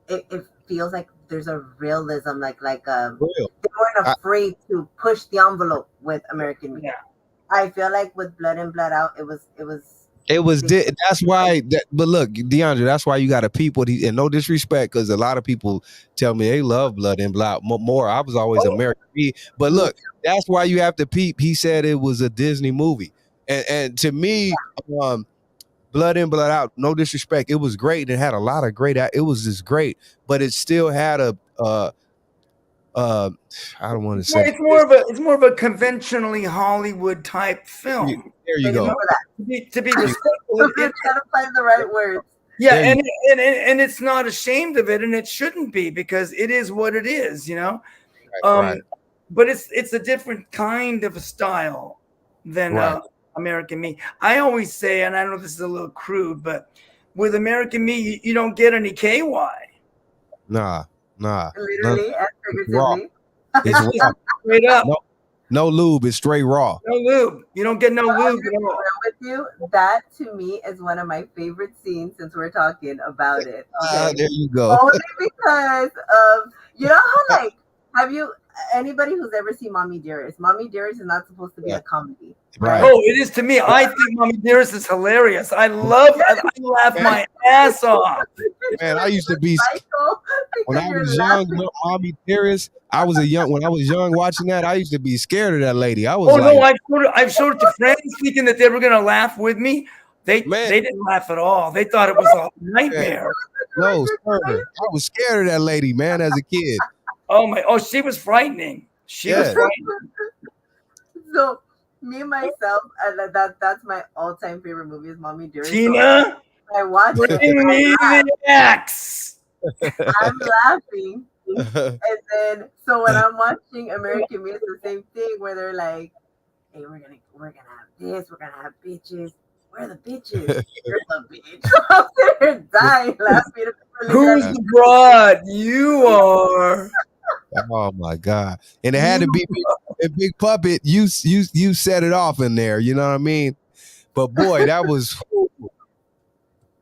It feels like there's a realism, like Real. they weren't afraid to push the envelope with American Me. Yeah. I feel like with Blood In, Blood Out, it was It was that's why but look, Deandra, that's why you got to people and no disrespect, because a lot of people tell me they love Blood and Blood more. I was always American Me, but look, that's why you have to peep. He said it was a Disney movie, and to me, Blood in Blood Out, no disrespect, it was great and it had a lot of great. It was just great, but it still had a I don't want to say It's more of a conventionally Hollywood type film. There you go. To be respectful, I'm trying to find the right words. Yeah, and it's not ashamed of it, and it shouldn't be, because it is what it is, you know. Right. But it's a different kind of a style than American Me. I always say, and I know this is a little crude, but with American Me, you don't get any KY. Nah. Literally and figuratively. It's raw. Straight up. No lube, it's straight raw. No lube. You don't get no lube. With you, that to me is one of my favorite scenes, since we're talking about it. There you go. Only because of, you know how, have you, anybody who's ever seen Mommy Dearest? Mommy Dearest is not supposed to be a comedy. Right. Oh, it is to me. I think Mommy Dearest is hilarious. I love it. I laugh my ass off. Man, I used to be when I was young, Mommy Dearest. When I was young watching that, I used to be scared of that lady. I was I've showed it to friends thinking that they were gonna laugh with me. They didn't laugh at all. They thought it was a nightmare. No, sir. I was scared of that lady, man, as a kid. She was frightening. She was frightening. So me myself, that's my all-time favorite movie is Mommy Dearest. Tina, I watch it. Bring me the axe. I'm laughing. And then so when I'm watching American Me, it's the same thing where they're like, hey, we're gonna have this, we're gonna have bitches. Where are the bitches? You're the bitch. I'm there dying laughing. Who's the broad? You are. Oh my God. And it had to be Big Puppet. You set it off in there, you know what I mean? But boy, that was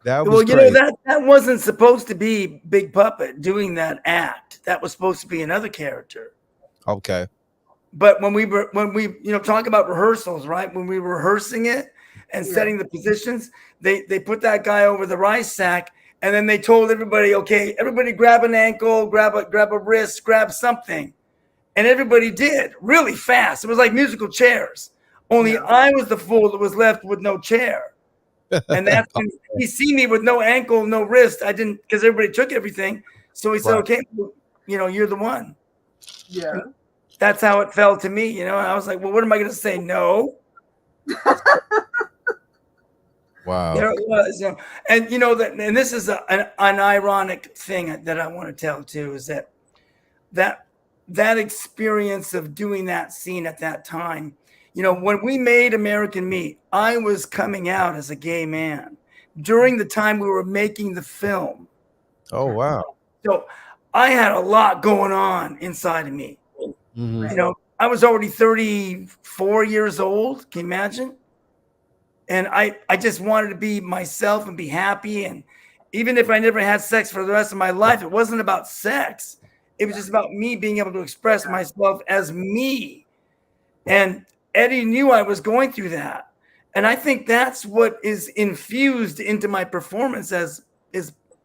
well, you know, that wasn't supposed to be Big Puppet doing that act. That was supposed to be another character. Okay. But when we talk about rehearsals, right? When we were rehearsing it and setting the positions, they put that guy over the rice sack, and then they told everybody, okay, everybody grab an ankle, grab a wrist, grab something. And everybody did really fast. It was like musical chairs. Only I was the fool that was left with no chair. And that's when he see me with no ankle, no wrist. I didn't, because everybody took everything. So he said, okay, you're the one. Yeah. And that's how it felt to me, And I was like, well, what am I going to say? No. Wow. There it was. And and this is an ironic thing that I want to tell too, is that experience of doing that scene at that time. When we made American Me, I was coming out as a gay man during the time we were making the film. Oh, wow. So I had a lot going on inside of me. Mm-hmm. I was already 34 years old. Can you imagine? And I just wanted to be myself and be happy. And even if I never had sex for the rest of my life, it wasn't about sex. It was just about me being able to express myself as me. And Eddie knew I was going through that. And I think that's what is infused into my performance as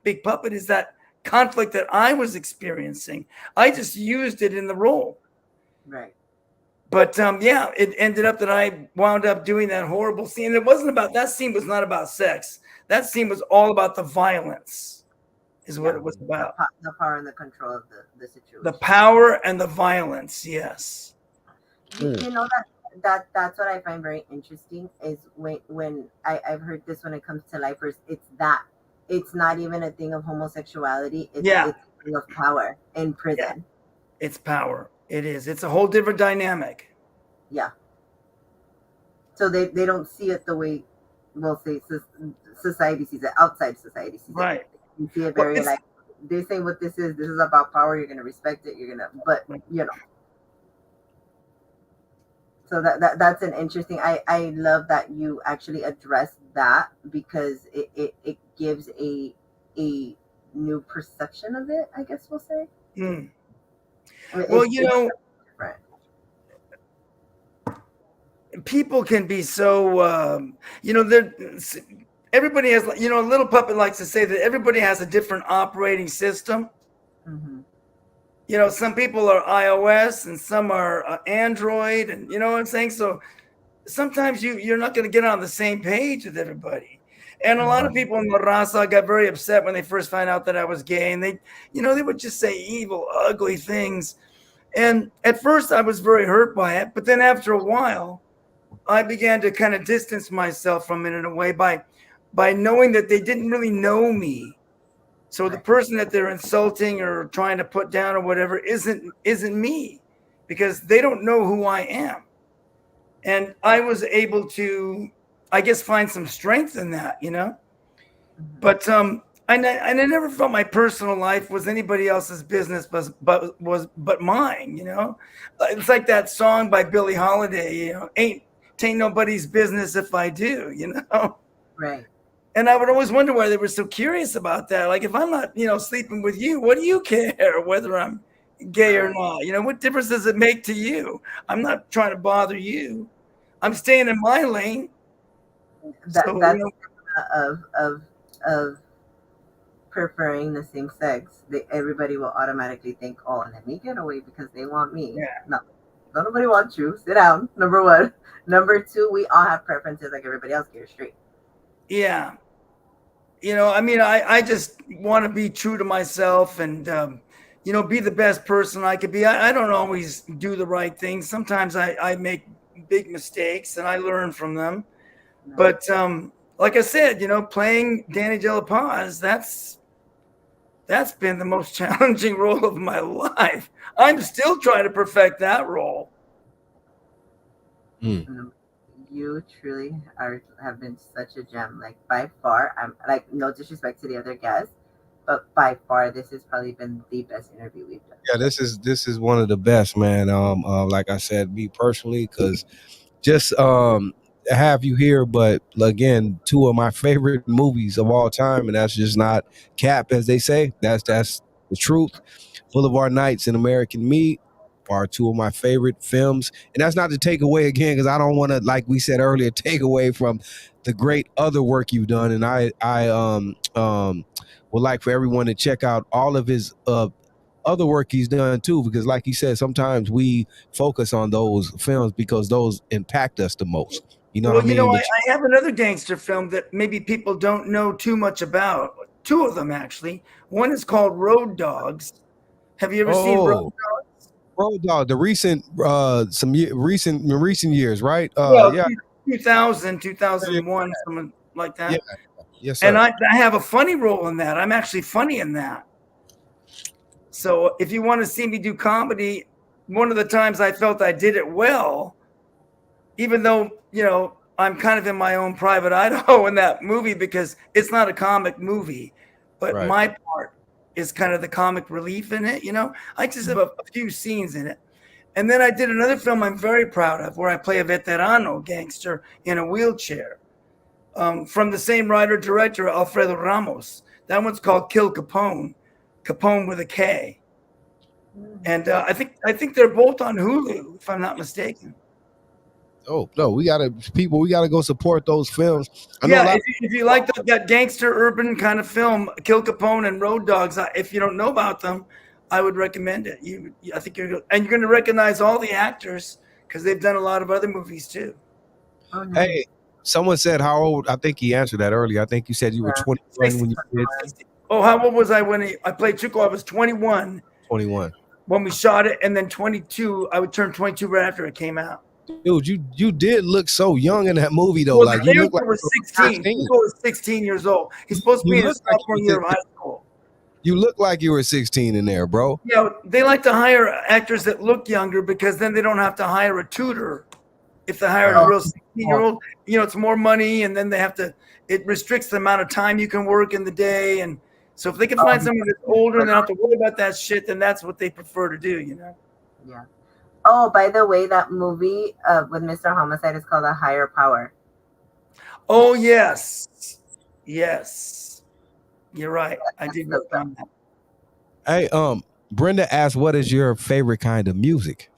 Big Puppet, is that conflict that I was experiencing. I just used it in the role. Right. But it ended up that I wound up doing that horrible scene. That scene was not about sex. That scene was all about the violence, is what it was about. The power and the control of the situation. The power and the violence, yes. You know that's what I find very interesting is when I've heard this when it comes to lifers, it's not even a thing of homosexuality. It's a thing of power in prison. Yeah. It's power. It is. It's a whole different dynamic. Yeah. So they don't see it the way we'll say society sees it, outside society sees it. Right. You see it very they say what this is about power, you're gonna respect it, but So that's an interesting. I love that you actually address that, because it gives a new perception of it, I guess we'll say. people can be so, everybody has, Little Puppet likes to say that everybody has a different operating system. Mm-hmm. Some people are iOS and some are Android, and you know what I'm saying? So sometimes you're not going to get on the same page with everybody. And a lot of people in La Raza got very upset when they first found out that I was gay, and they would just say evil, ugly things. And at first I was very hurt by it, but then after a while, I began to kind of distance myself from it in a way by knowing that they didn't really know me. So the person that they're insulting or trying to put down or whatever isn't me, because they don't know who I am. And I was able to, I guess, find some strength in that, But I never felt my personal life was anybody else's business, but mine, It's like that song by Billie Holiday, "Tain't nobody's business if I do," Right. And I would always wonder why they were so curious about that. Like, if I'm not, sleeping with you, what do you care whether I'm gay or not? What difference does it make to you? I'm not trying to bother you. I'm staying in my lane. That's of preferring the same sex. Everybody will automatically think, oh, let me get away because they want me. Yeah. No, nobody wants you. Sit down. Number one. Number two, we all have preferences like everybody else. Get straight. Yeah. I just want to be true to myself and, be the best person I could be. I don't always do the right things. Sometimes I make big mistakes and I learn from them. But like I said, playing Danny De La Paz, that's been the most challenging role of my life. I'm still trying to perfect that role. You truly have been such a gem. Like, by far, I'm like, no disrespect to the other guests, but by far this has probably been the best interview we've done. Yeah, this is one of the best, man. Like I said, me personally, because just have you here, but again, two of my favorite movies of all time, and that's just not cap, as they say. That's the truth. Boulevard Nights and American Me are two of my favorite films, and that's not to take away again, because I don't want to, like we said earlier, take away from the great other work you've done. And I would like for everyone to check out all of his other work he's done too, because like he said, sometimes we focus on those films because those impact us the most. You know what I mean? I have another gangster film that maybe people don't know too much about. Two of them, actually. One is called Road Dogs. Have you ever seen Road Dogs? Road Dog, the recent recent years, right? 2000, 2001, something like that. Yeah. Yes, sir. And I have a funny role in that. I'm actually funny in that. So if you want to see me do comedy, one of the times I felt I did it well, even though, I'm kind of in my own private Idaho in that movie, because it's not a comic movie, but Right. my part is kind of the comic relief in it. I just have a few scenes in it. And then I did another film I'm very proud of, where I play a veterano gangster in a wheelchair, from the same writer director, Alfredo Ramos. That one's called Kill Capone with a K. And I think they're both on Hulu, if I'm not mistaken. Oh no, we gotta go support those films. If you like that gangster urban kind of film, Kill Capone and Road Dogs, if you don't know about them, I would recommend it. I think you're going to recognize all the actors because they've done a lot of other movies too. Oh, no. Hey, someone said how old? I think he answered that earlier. I think you said you were 21 when you did. Oh, how old was I when I played Chico? I was 21. 21. When we shot it, and then 22. I would turn 22 right after it came out. Dude, you did look so young in that movie though. Well, like you look like was 16. Chico was 16 years old. He's supposed to be in his sophomore year of high school. You look like you were 16 in there, bro. They like to hire actors that look younger because then they don't have to hire a tutor. If they hire a real 16-year-old, it's more money, and then they have to. It restricts the amount of time you can work in the day, and so if they can find someone that's older and they don't have to worry about that shit, then that's what they prefer to do. Yeah. Oh, by the way, that movie with Mr. Homicide is called A Higher Power. Oh yes, you're right. I did work on that. Hey, Brenda asked, "What is your favorite kind of music?"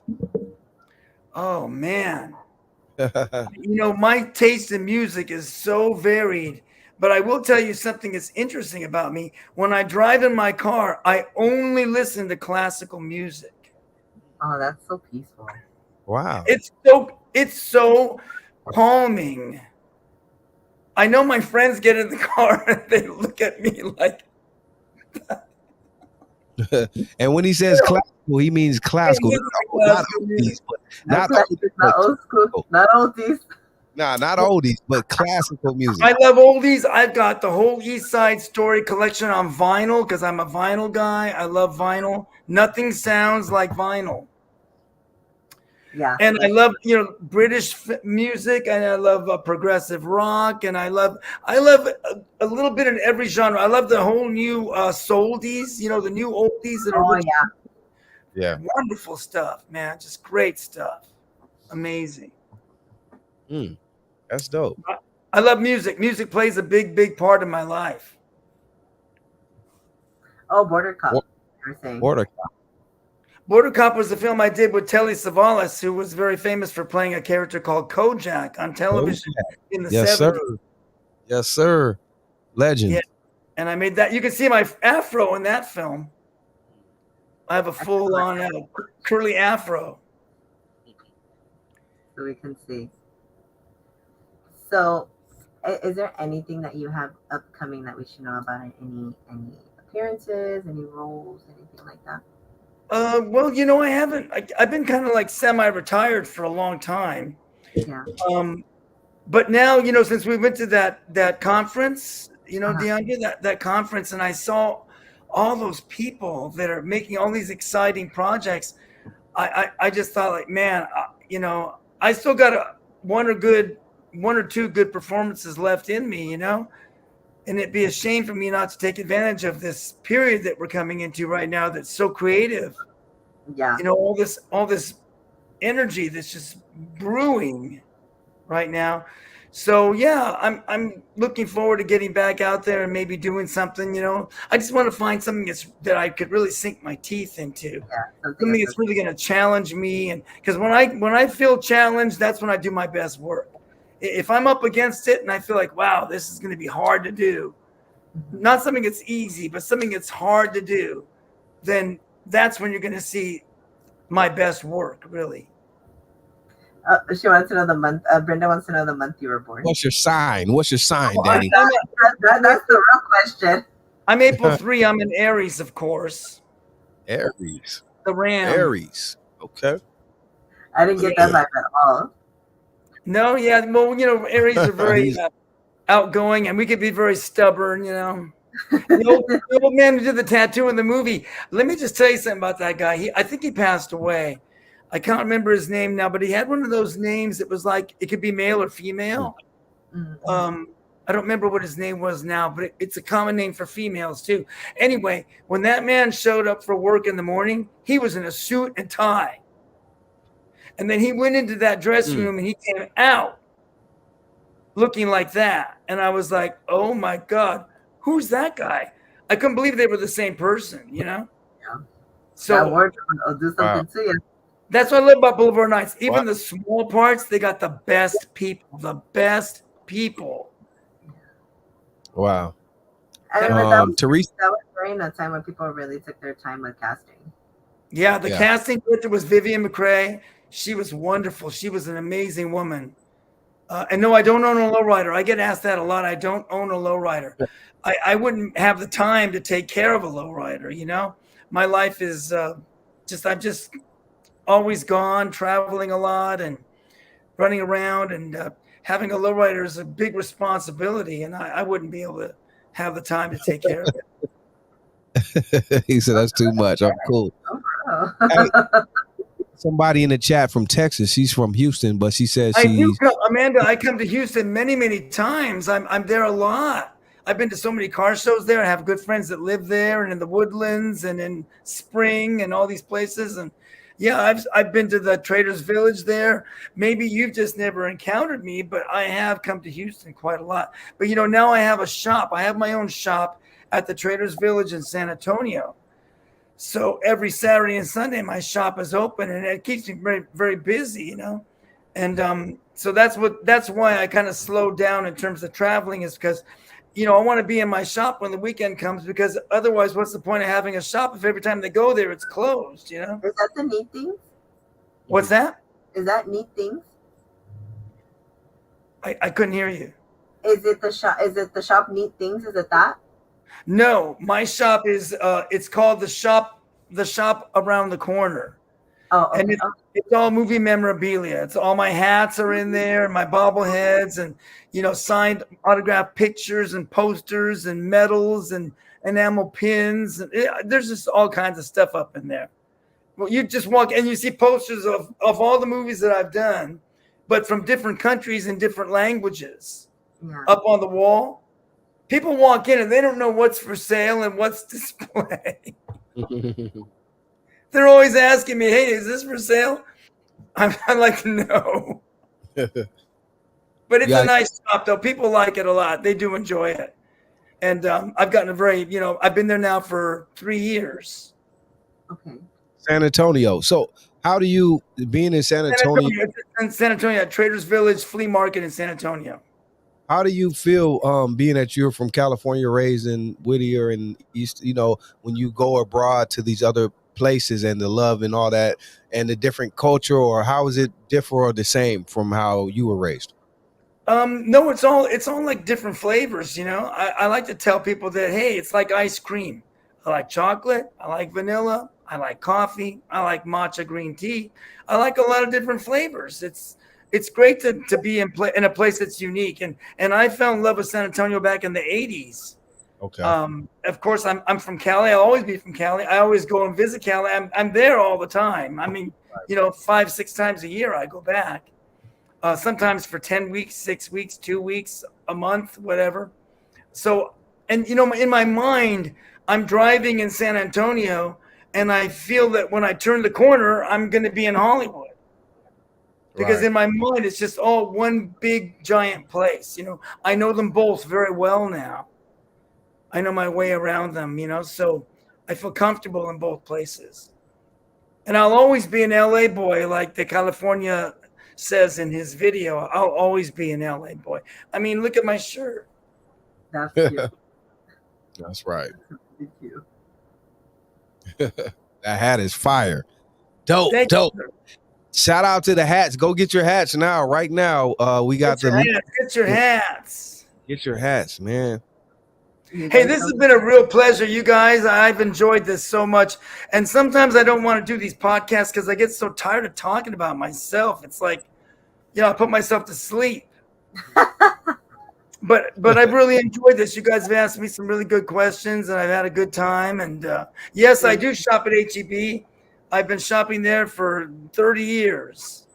Oh man, You know, my taste in music is so varied, but I will tell you something that's interesting about me. When I drive in my car, I only listen to classical music. Oh, that's so peaceful. Wow. It's so calming. I know my friends get in the car and they look at me like, And when he says classical, he means "Hey, classical, listen to not classical oldies, music." but Not not classic, oldies, not but old school, classical. not oldies. Nah, not oldies, but classical music. I love oldies. I've got the whole East Side Story collection on vinyl because I'm a vinyl guy. I love vinyl. Nothing sounds like vinyl. Yeah, And I that's love, you know, British music, and I love progressive rock, and I love a little bit in every genre. I love the whole new soldies, you know, the new oldies that are oh really yeah. Yeah. wonderful stuff, man. Just great stuff. Amazing. Mm, that's dope. I love music. Music plays a big, big part of my life. Oh, Border Cup. Wa- You were saying. Water. Border Cop was a film I did with Telly Savalas, who was very famous for playing a character called Kojak on television in the Yes, sir. 70s. Yes, sir. Legend. Yeah. And I made that. You can see my afro in that film. I have a full on curly afro. So we can see. So, is there anything that you have upcoming that we should know about? Any appearances, any roles, anything like that? Well, you know, I haven't. I've been kind of like semi-retired for a long time. Yeah. But now, you know, since we went to that conference, you know, Uh-huh. Deandra, that conference, and I saw all those people that are making all these exciting projects, I just thought like, man, you know, I still got one or two good performances left in me, you know, and it'd be a shame for me not to take advantage of this period that we're coming into right now that's so creative. Yeah. You know, all this energy that's just brewing right now. So yeah, I'm looking forward to getting back out there and maybe doing something. You know, I just want to find something that I could really sink my teeth into, Yeah. something that's really going to challenge me. And because when I feel challenged, that's when I do my best work. If I'm up against it and I feel like, wow, this is going to be hard to do, not something that's easy, but something that's hard to do, then that's when you're going to see my best work, really. She wants to know the month. Brenda wants to know the month you were born. What's your sign? What's your sign, Oh, Danny? That's the real question. I'm April 3. I'm an Aries, of course. Aries. The Ram. Aries. Okay. I didn't get that vibe at all. No, yeah. Well, you know, Aries are very He's- outgoing, and we could be very stubborn, you know. The old man who did the tattoo in the movie. Let me just tell you something about that guy. I think he passed away. I can't remember his name now, but he had one of those names that was like it could be male or female. Mhm. I don't remember what his name was now, but it's a common name for females too. Anyway, when that man showed up for work in the morning, he was in a suit and tie. And then he went into that dressing room and he came out looking like that. And I was like, oh my God, who's that guy? I couldn't believe they were the same person, you know? Yeah. That So wardrobe will do something to you. that's what I love about Boulevard Nights. Even What? the small parts, they got the best people, the best people. Wow. And that Teresa. was during a time when people really took their time with casting. Yeah, the Yeah. casting director was Vivian McRae. She was wonderful. She was an amazing woman. And no, I don't own a lowrider. I get asked that a lot. I don't own a lowrider. I wouldn't have the time to take care of a lowrider, you know? My life is I'm just always gone, traveling a lot and running around, and having a lowrider is a big responsibility, and I wouldn't be able to have the time to take care of it. He said that's too much. I'm cool. Oh. Somebody in the chat from Texas. She's from Houston, but she says I do she's come, Amanda. I come to Houston many, many times. I'm there a lot. I've been to so many car shows there. I have good friends that live there and in the Woodlands and in Spring and all these places. And yeah, I've been to the Traders Village there. Maybe you've just never encountered me, but I have come to Houston quite a lot. But you know, now I have a shop. I have my own shop at the Traders Village in San Antonio. So every Saturday and Sunday, my shop is open, and it keeps me very, very busy, you know. And so that's why I kind of slowed down in terms of traveling, is because, I want to be in my shop when the weekend comes, because otherwise, what's the point of having a shop if every time they go there it's closed? Is that the neat things? What's that? Is that neat things? I couldn't hear you. Is it the shop? Is it the shop neat things? Is it that? No, my shop is it's called the shop around the corner. Oh, okay. And it's all movie memorabilia. It's all my hats are in there, my bobbleheads, and signed autographed pictures and posters and medals and enamel pins. And there's just all kinds of stuff up in there. Well, you just walk and you see posters of all the movies that I've done, but from different countries and different languages up on the wall. People walk in and they don't know what's for sale and what's display. They're always asking me, "Hey, is this for sale?" I'm like, "No." But it's a nice shop, though. People like it a lot. They do enjoy it. And I've gotten a very, I've been there now for 3 years. Okay. San Antonio. So how do you, being in San Antonio? In San Antonio, at Traders Village Flea Market in San Antonio. How do you feel being that you're from California, raised in Whittier and East, when you go abroad to these other places and the love and all that and the different culture, or how is it differ or the same from how you were raised? No, it's all like different flavors. I like to tell people that, hey, it's like ice cream. I like chocolate. I like vanilla. I like coffee. I like matcha green tea. I like a lot of different flavors. It's great to be in a place that's unique. And I fell in love with San Antonio back in the 80s. Okay. Of course, I'm from Cali. I'll always be from Cali. I always go and visit Cali. I'm there all the time. I mean, 5-6 times a year I go back. Sometimes for 10 weeks, 6 weeks, 2 weeks, a month, whatever. So, and in my mind, I'm driving in San Antonio, and I feel that when I turn the corner, I'm going to be in Hollywood. Because in my mind, it's just all one big giant place. I know them both very well now. I know my way around them, so I feel comfortable in both places. And I'll always be an LA boy, like the California says in his video. I'll always be an LA boy. I mean, look at my shirt. That's cute. That's right. Thank you. That hat is fire. Dope. Thank You. You. Shout out to the hats. Go get your hats now. Right now, we got Get your hats. Get your hats, man. Hey, this has been a real pleasure, you guys. I've enjoyed this so much. And sometimes I don't want to do these podcasts because I get so tired of talking about myself. It's like, I put myself to sleep. But I've really enjoyed this. You guys have asked me some really good questions, and I've had a good time. And yes, I do shop at H-E-B. I've been shopping there for 30 years.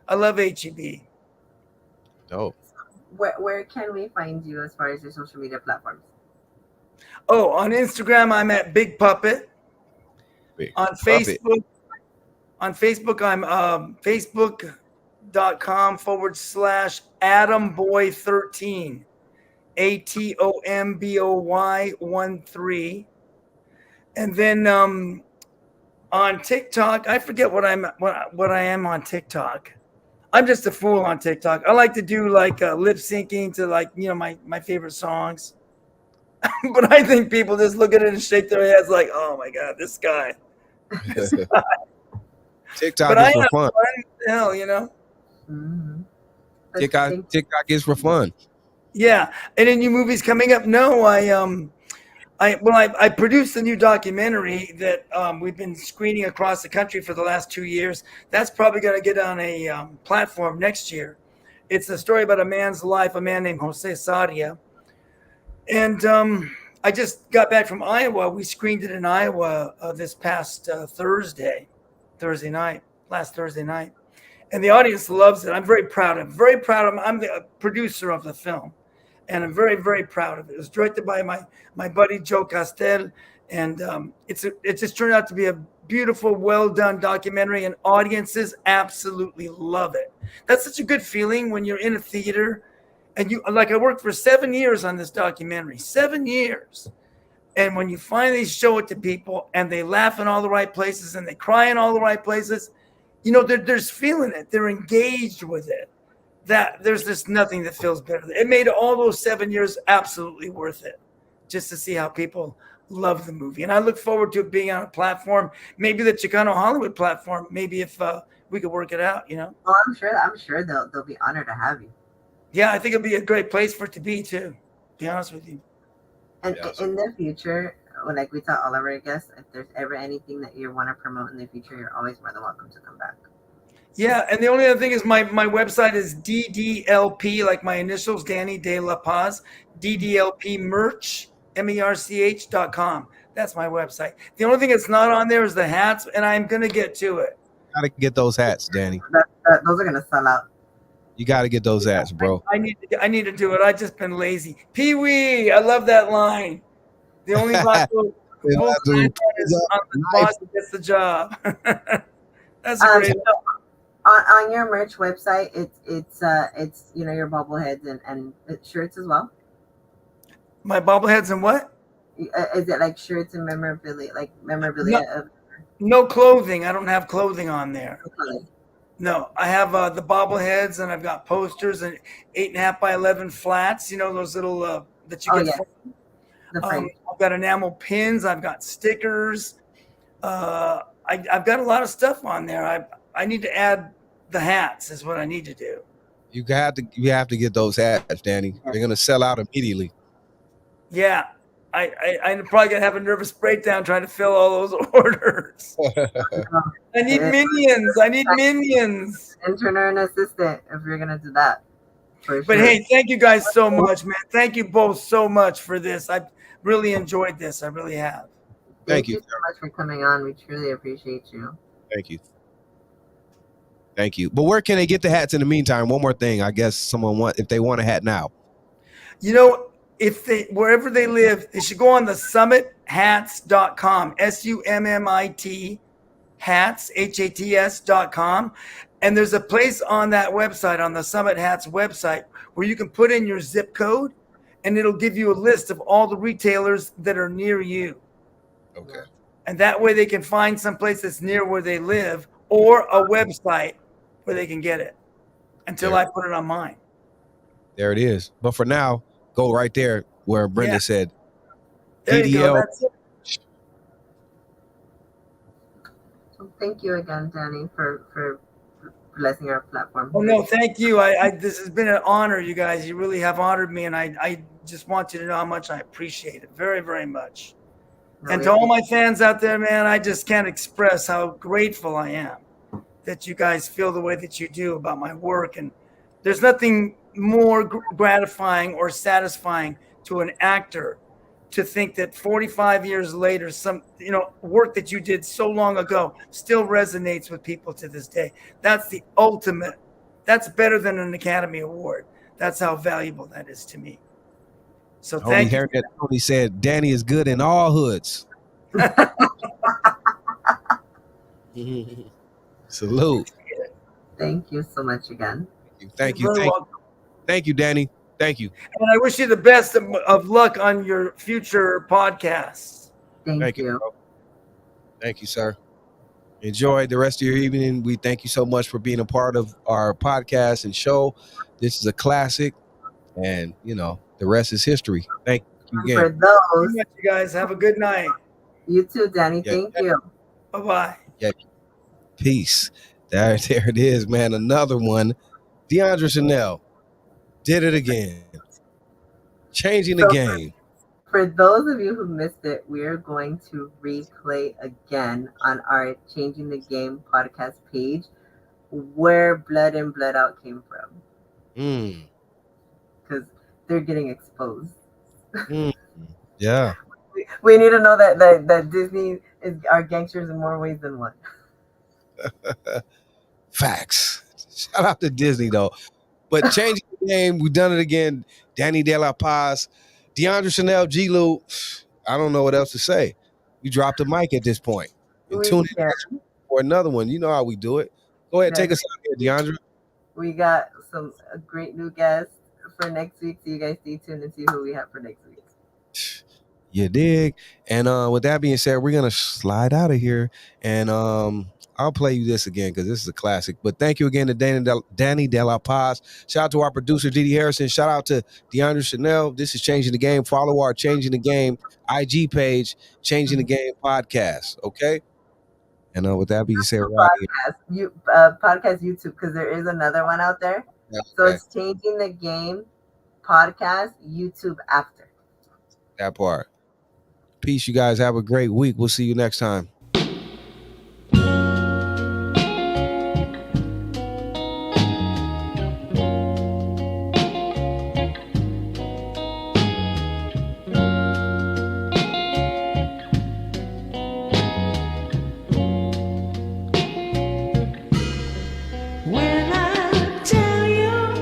I love H-E-B. Dope. Where can we find you as far as your social media platforms? Oh, on Instagram, I'm at Big Puppet. On Facebook, I'm facebook.com/AtomBoy13, ATOMBOY13. And then on TikTok, I forget what I am on TikTok. I'm just a fool on TikTok. I like to do like lip syncing to my favorite songs. But I think people just look at it and shake their heads like, "Oh my God, this guy." TikTok is for fun. Hell, Mm-hmm. TikTok is for fun. Yeah, and any new movies coming up? No, I produced a new documentary that we've been screening across the country for the last 2 years. That's probably going to get on a platform next year. It's a story about a man's life, a man named Jose Sadia. And I just got back from Iowa. We screened it in Iowa this past last Thursday night. And the audience loves it. I'm very proud of it. I'm the producer of the film. And I'm very, very proud of it. It was directed by my buddy Joe Castel. And it just turned out to be a beautiful, well-done documentary. And audiences absolutely love it. That's such a good feeling when you're in a theater. And I worked for 7 years on this documentary, 7 years. And when you finally show it to people and they laugh in all the right places and they cry in all the right places, There's feeling it. They're engaged with it. That there's just nothing that feels better. It made all those 7 years absolutely worth it, just to see how people love the movie. And I look forward to it being on a platform, maybe the Chicano Hollywood platform. Maybe if we could work it out. Oh, I'm sure they'll be honored to have you. Yeah, I think it'd be a great place for it to be too. To be honest with you. And Yeah. in the future, like we tell all of our guests, if there's ever anything that you want to promote in the future, you're always more than welcome to come back. Yeah, and the only other thing is my website is DDLP, like my initials, Danny De La Paz, DDLP merch, MERCH.com. That's my website. The only thing that's not on there is the hats, and I'm gonna get to it. Gotta get those hats, Danny. Those are gonna sell out. You gotta get those hats, bro. I need to do it. I've just been lazy. Pee Wee, I love that line. The only boss is on the boss that gets the job. That's great. On your merch website, it's your bobbleheads and shirts as well. My bobbleheads and what? Is it like shirts and memorabilia? No clothing. I don't have clothing on there. Okay. No, I have the bobbleheads, and I've got posters and 8.5 by 11 flats. Those little that you get. I've got enamel pins. I've got stickers. I've got a lot of stuff on there. I need to add the hats. Is what I need to do. You have to get those hats, Danny. They're gonna sell out immediately. Yeah, I'm probably gonna have a nervous breakdown trying to fill all those orders. I need minions. Intern or an assistant if you're gonna do that. But hey, thank you guys so much, man. Thank you both so much for this. I've really enjoyed this. I really have. Thank you so much for coming on. We truly appreciate you. Thank you. Thank you. But where can they get the hats in the meantime? One more thing. I guess if they want a hat now. Wherever they live, they should go on the summithats.com, SUMMIT hats, HATS.com. And there's a place on that website, on the Summit Hats website, where you can put in your zip code, and it'll give you a list of all the retailers that are near you. Okay. And that way they can find some place that's near where they live, or a website where they can get it until I put it on mine. There it is. But for now, go right there where Brenda said. There you go. That's it. So thank you again, Danny, for blessing our platform. Oh no, thank you. This has been an honor, you guys. You really have honored me, and I just want you to know how much I appreciate it very, very much. And to all my fans out there, man, I just can't express how grateful I am that you guys feel the way that you do about my work. And there's nothing more gratifying or satisfying to an actor to think that 45 years later, some work that you did so long ago still resonates with people to this day. That's the ultimate. That's better than an Academy Award. That's how valuable that is to me. So thank you. Tony said Danny is good in all hoods. Salute. Thank you so much again. Thank you. Thank you, Danny. Thank you. And I wish you the best of luck on your future podcasts. Thank you. Thank you, sir. Enjoy the rest of your evening. We thank you so much for being a part of our podcast and show. This is a classic, and the rest is history. Thank you again. For those, you guys have a good night. You too, Danny. Thank you. Bye-bye. Yeah. Peace. There it is, man. Another one. Deandra Chanel did it again. Changing the game. For those of you who missed it, we're going to replay again on our Changing the Game podcast page where Blood In, Blood Out came from. Because they're getting exposed. Yeah. We need to know that Disney is our gangsters in more ways than one. Facts. Shout out to Disney, though. But changing the game, we've done it again. Danny De La Paz, Deandra Chanel, G-Lew. I don't know what else to say. We dropped the mic at this point. And tune in for another one. You know how we do it. Go ahead, take us out here, Deandra. We got some great new guests for next week, so you guys stay tuned and see who we have for next week. You dig? And with that being said, we're gonna slide out of here, and I'll play you this again because this is a classic. But thank you again to Danny De La Paz. Shout out to our producer, DD Hairston. Shout out to Deandra Chanel. This is Changing the Game. Follow our Changing the Game IG page, Changing the Game podcast. Okay? And with that being said, right here. Podcast YouTube, because there is another one out there. So Okay, it's Changing the Game podcast YouTube after. that part. Peace, you guys. Have a great week. We'll see you next time. When I tell you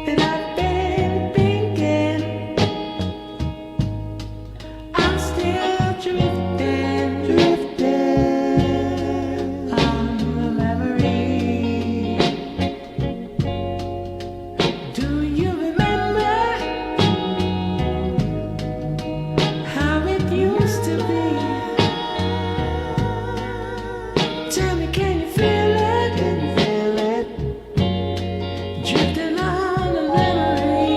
that I've been thinking, I'm still drifting on the memory. Do you remember how it used to be? Tell me, can you feel it? Drifting on a memory.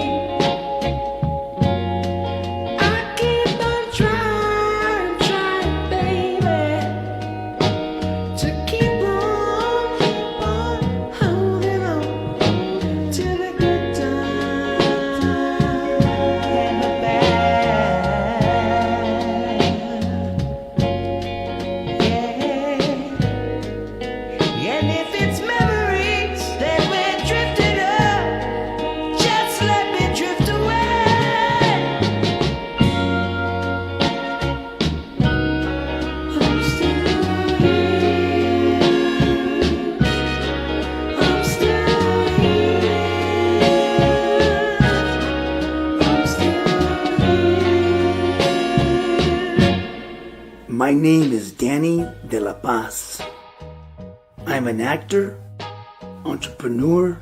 I keep on trying, baby, to keep on holding on to the good times and the bad. Yeah. And if it's memories that we're drifting up, just let me drift away. I'm still here. I'm still here. I'm still here. My name is Danny De La Paz. I'm an actor, entrepreneur,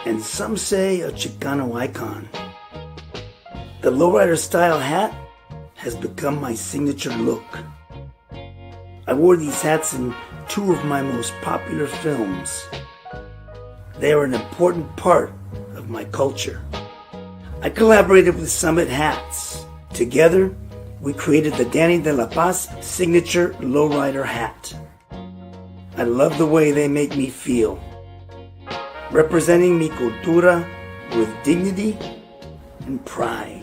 and some say a Chicano icon. The lowrider style hat has become my signature look. I wore these hats in 2 of my most popular films. They are an important part of my culture. I collaborated with Summit Hats. Together, we created the Danny De La Paz signature lowrider hat. I love the way they make me feel. Representing mi cultura with dignity and pride.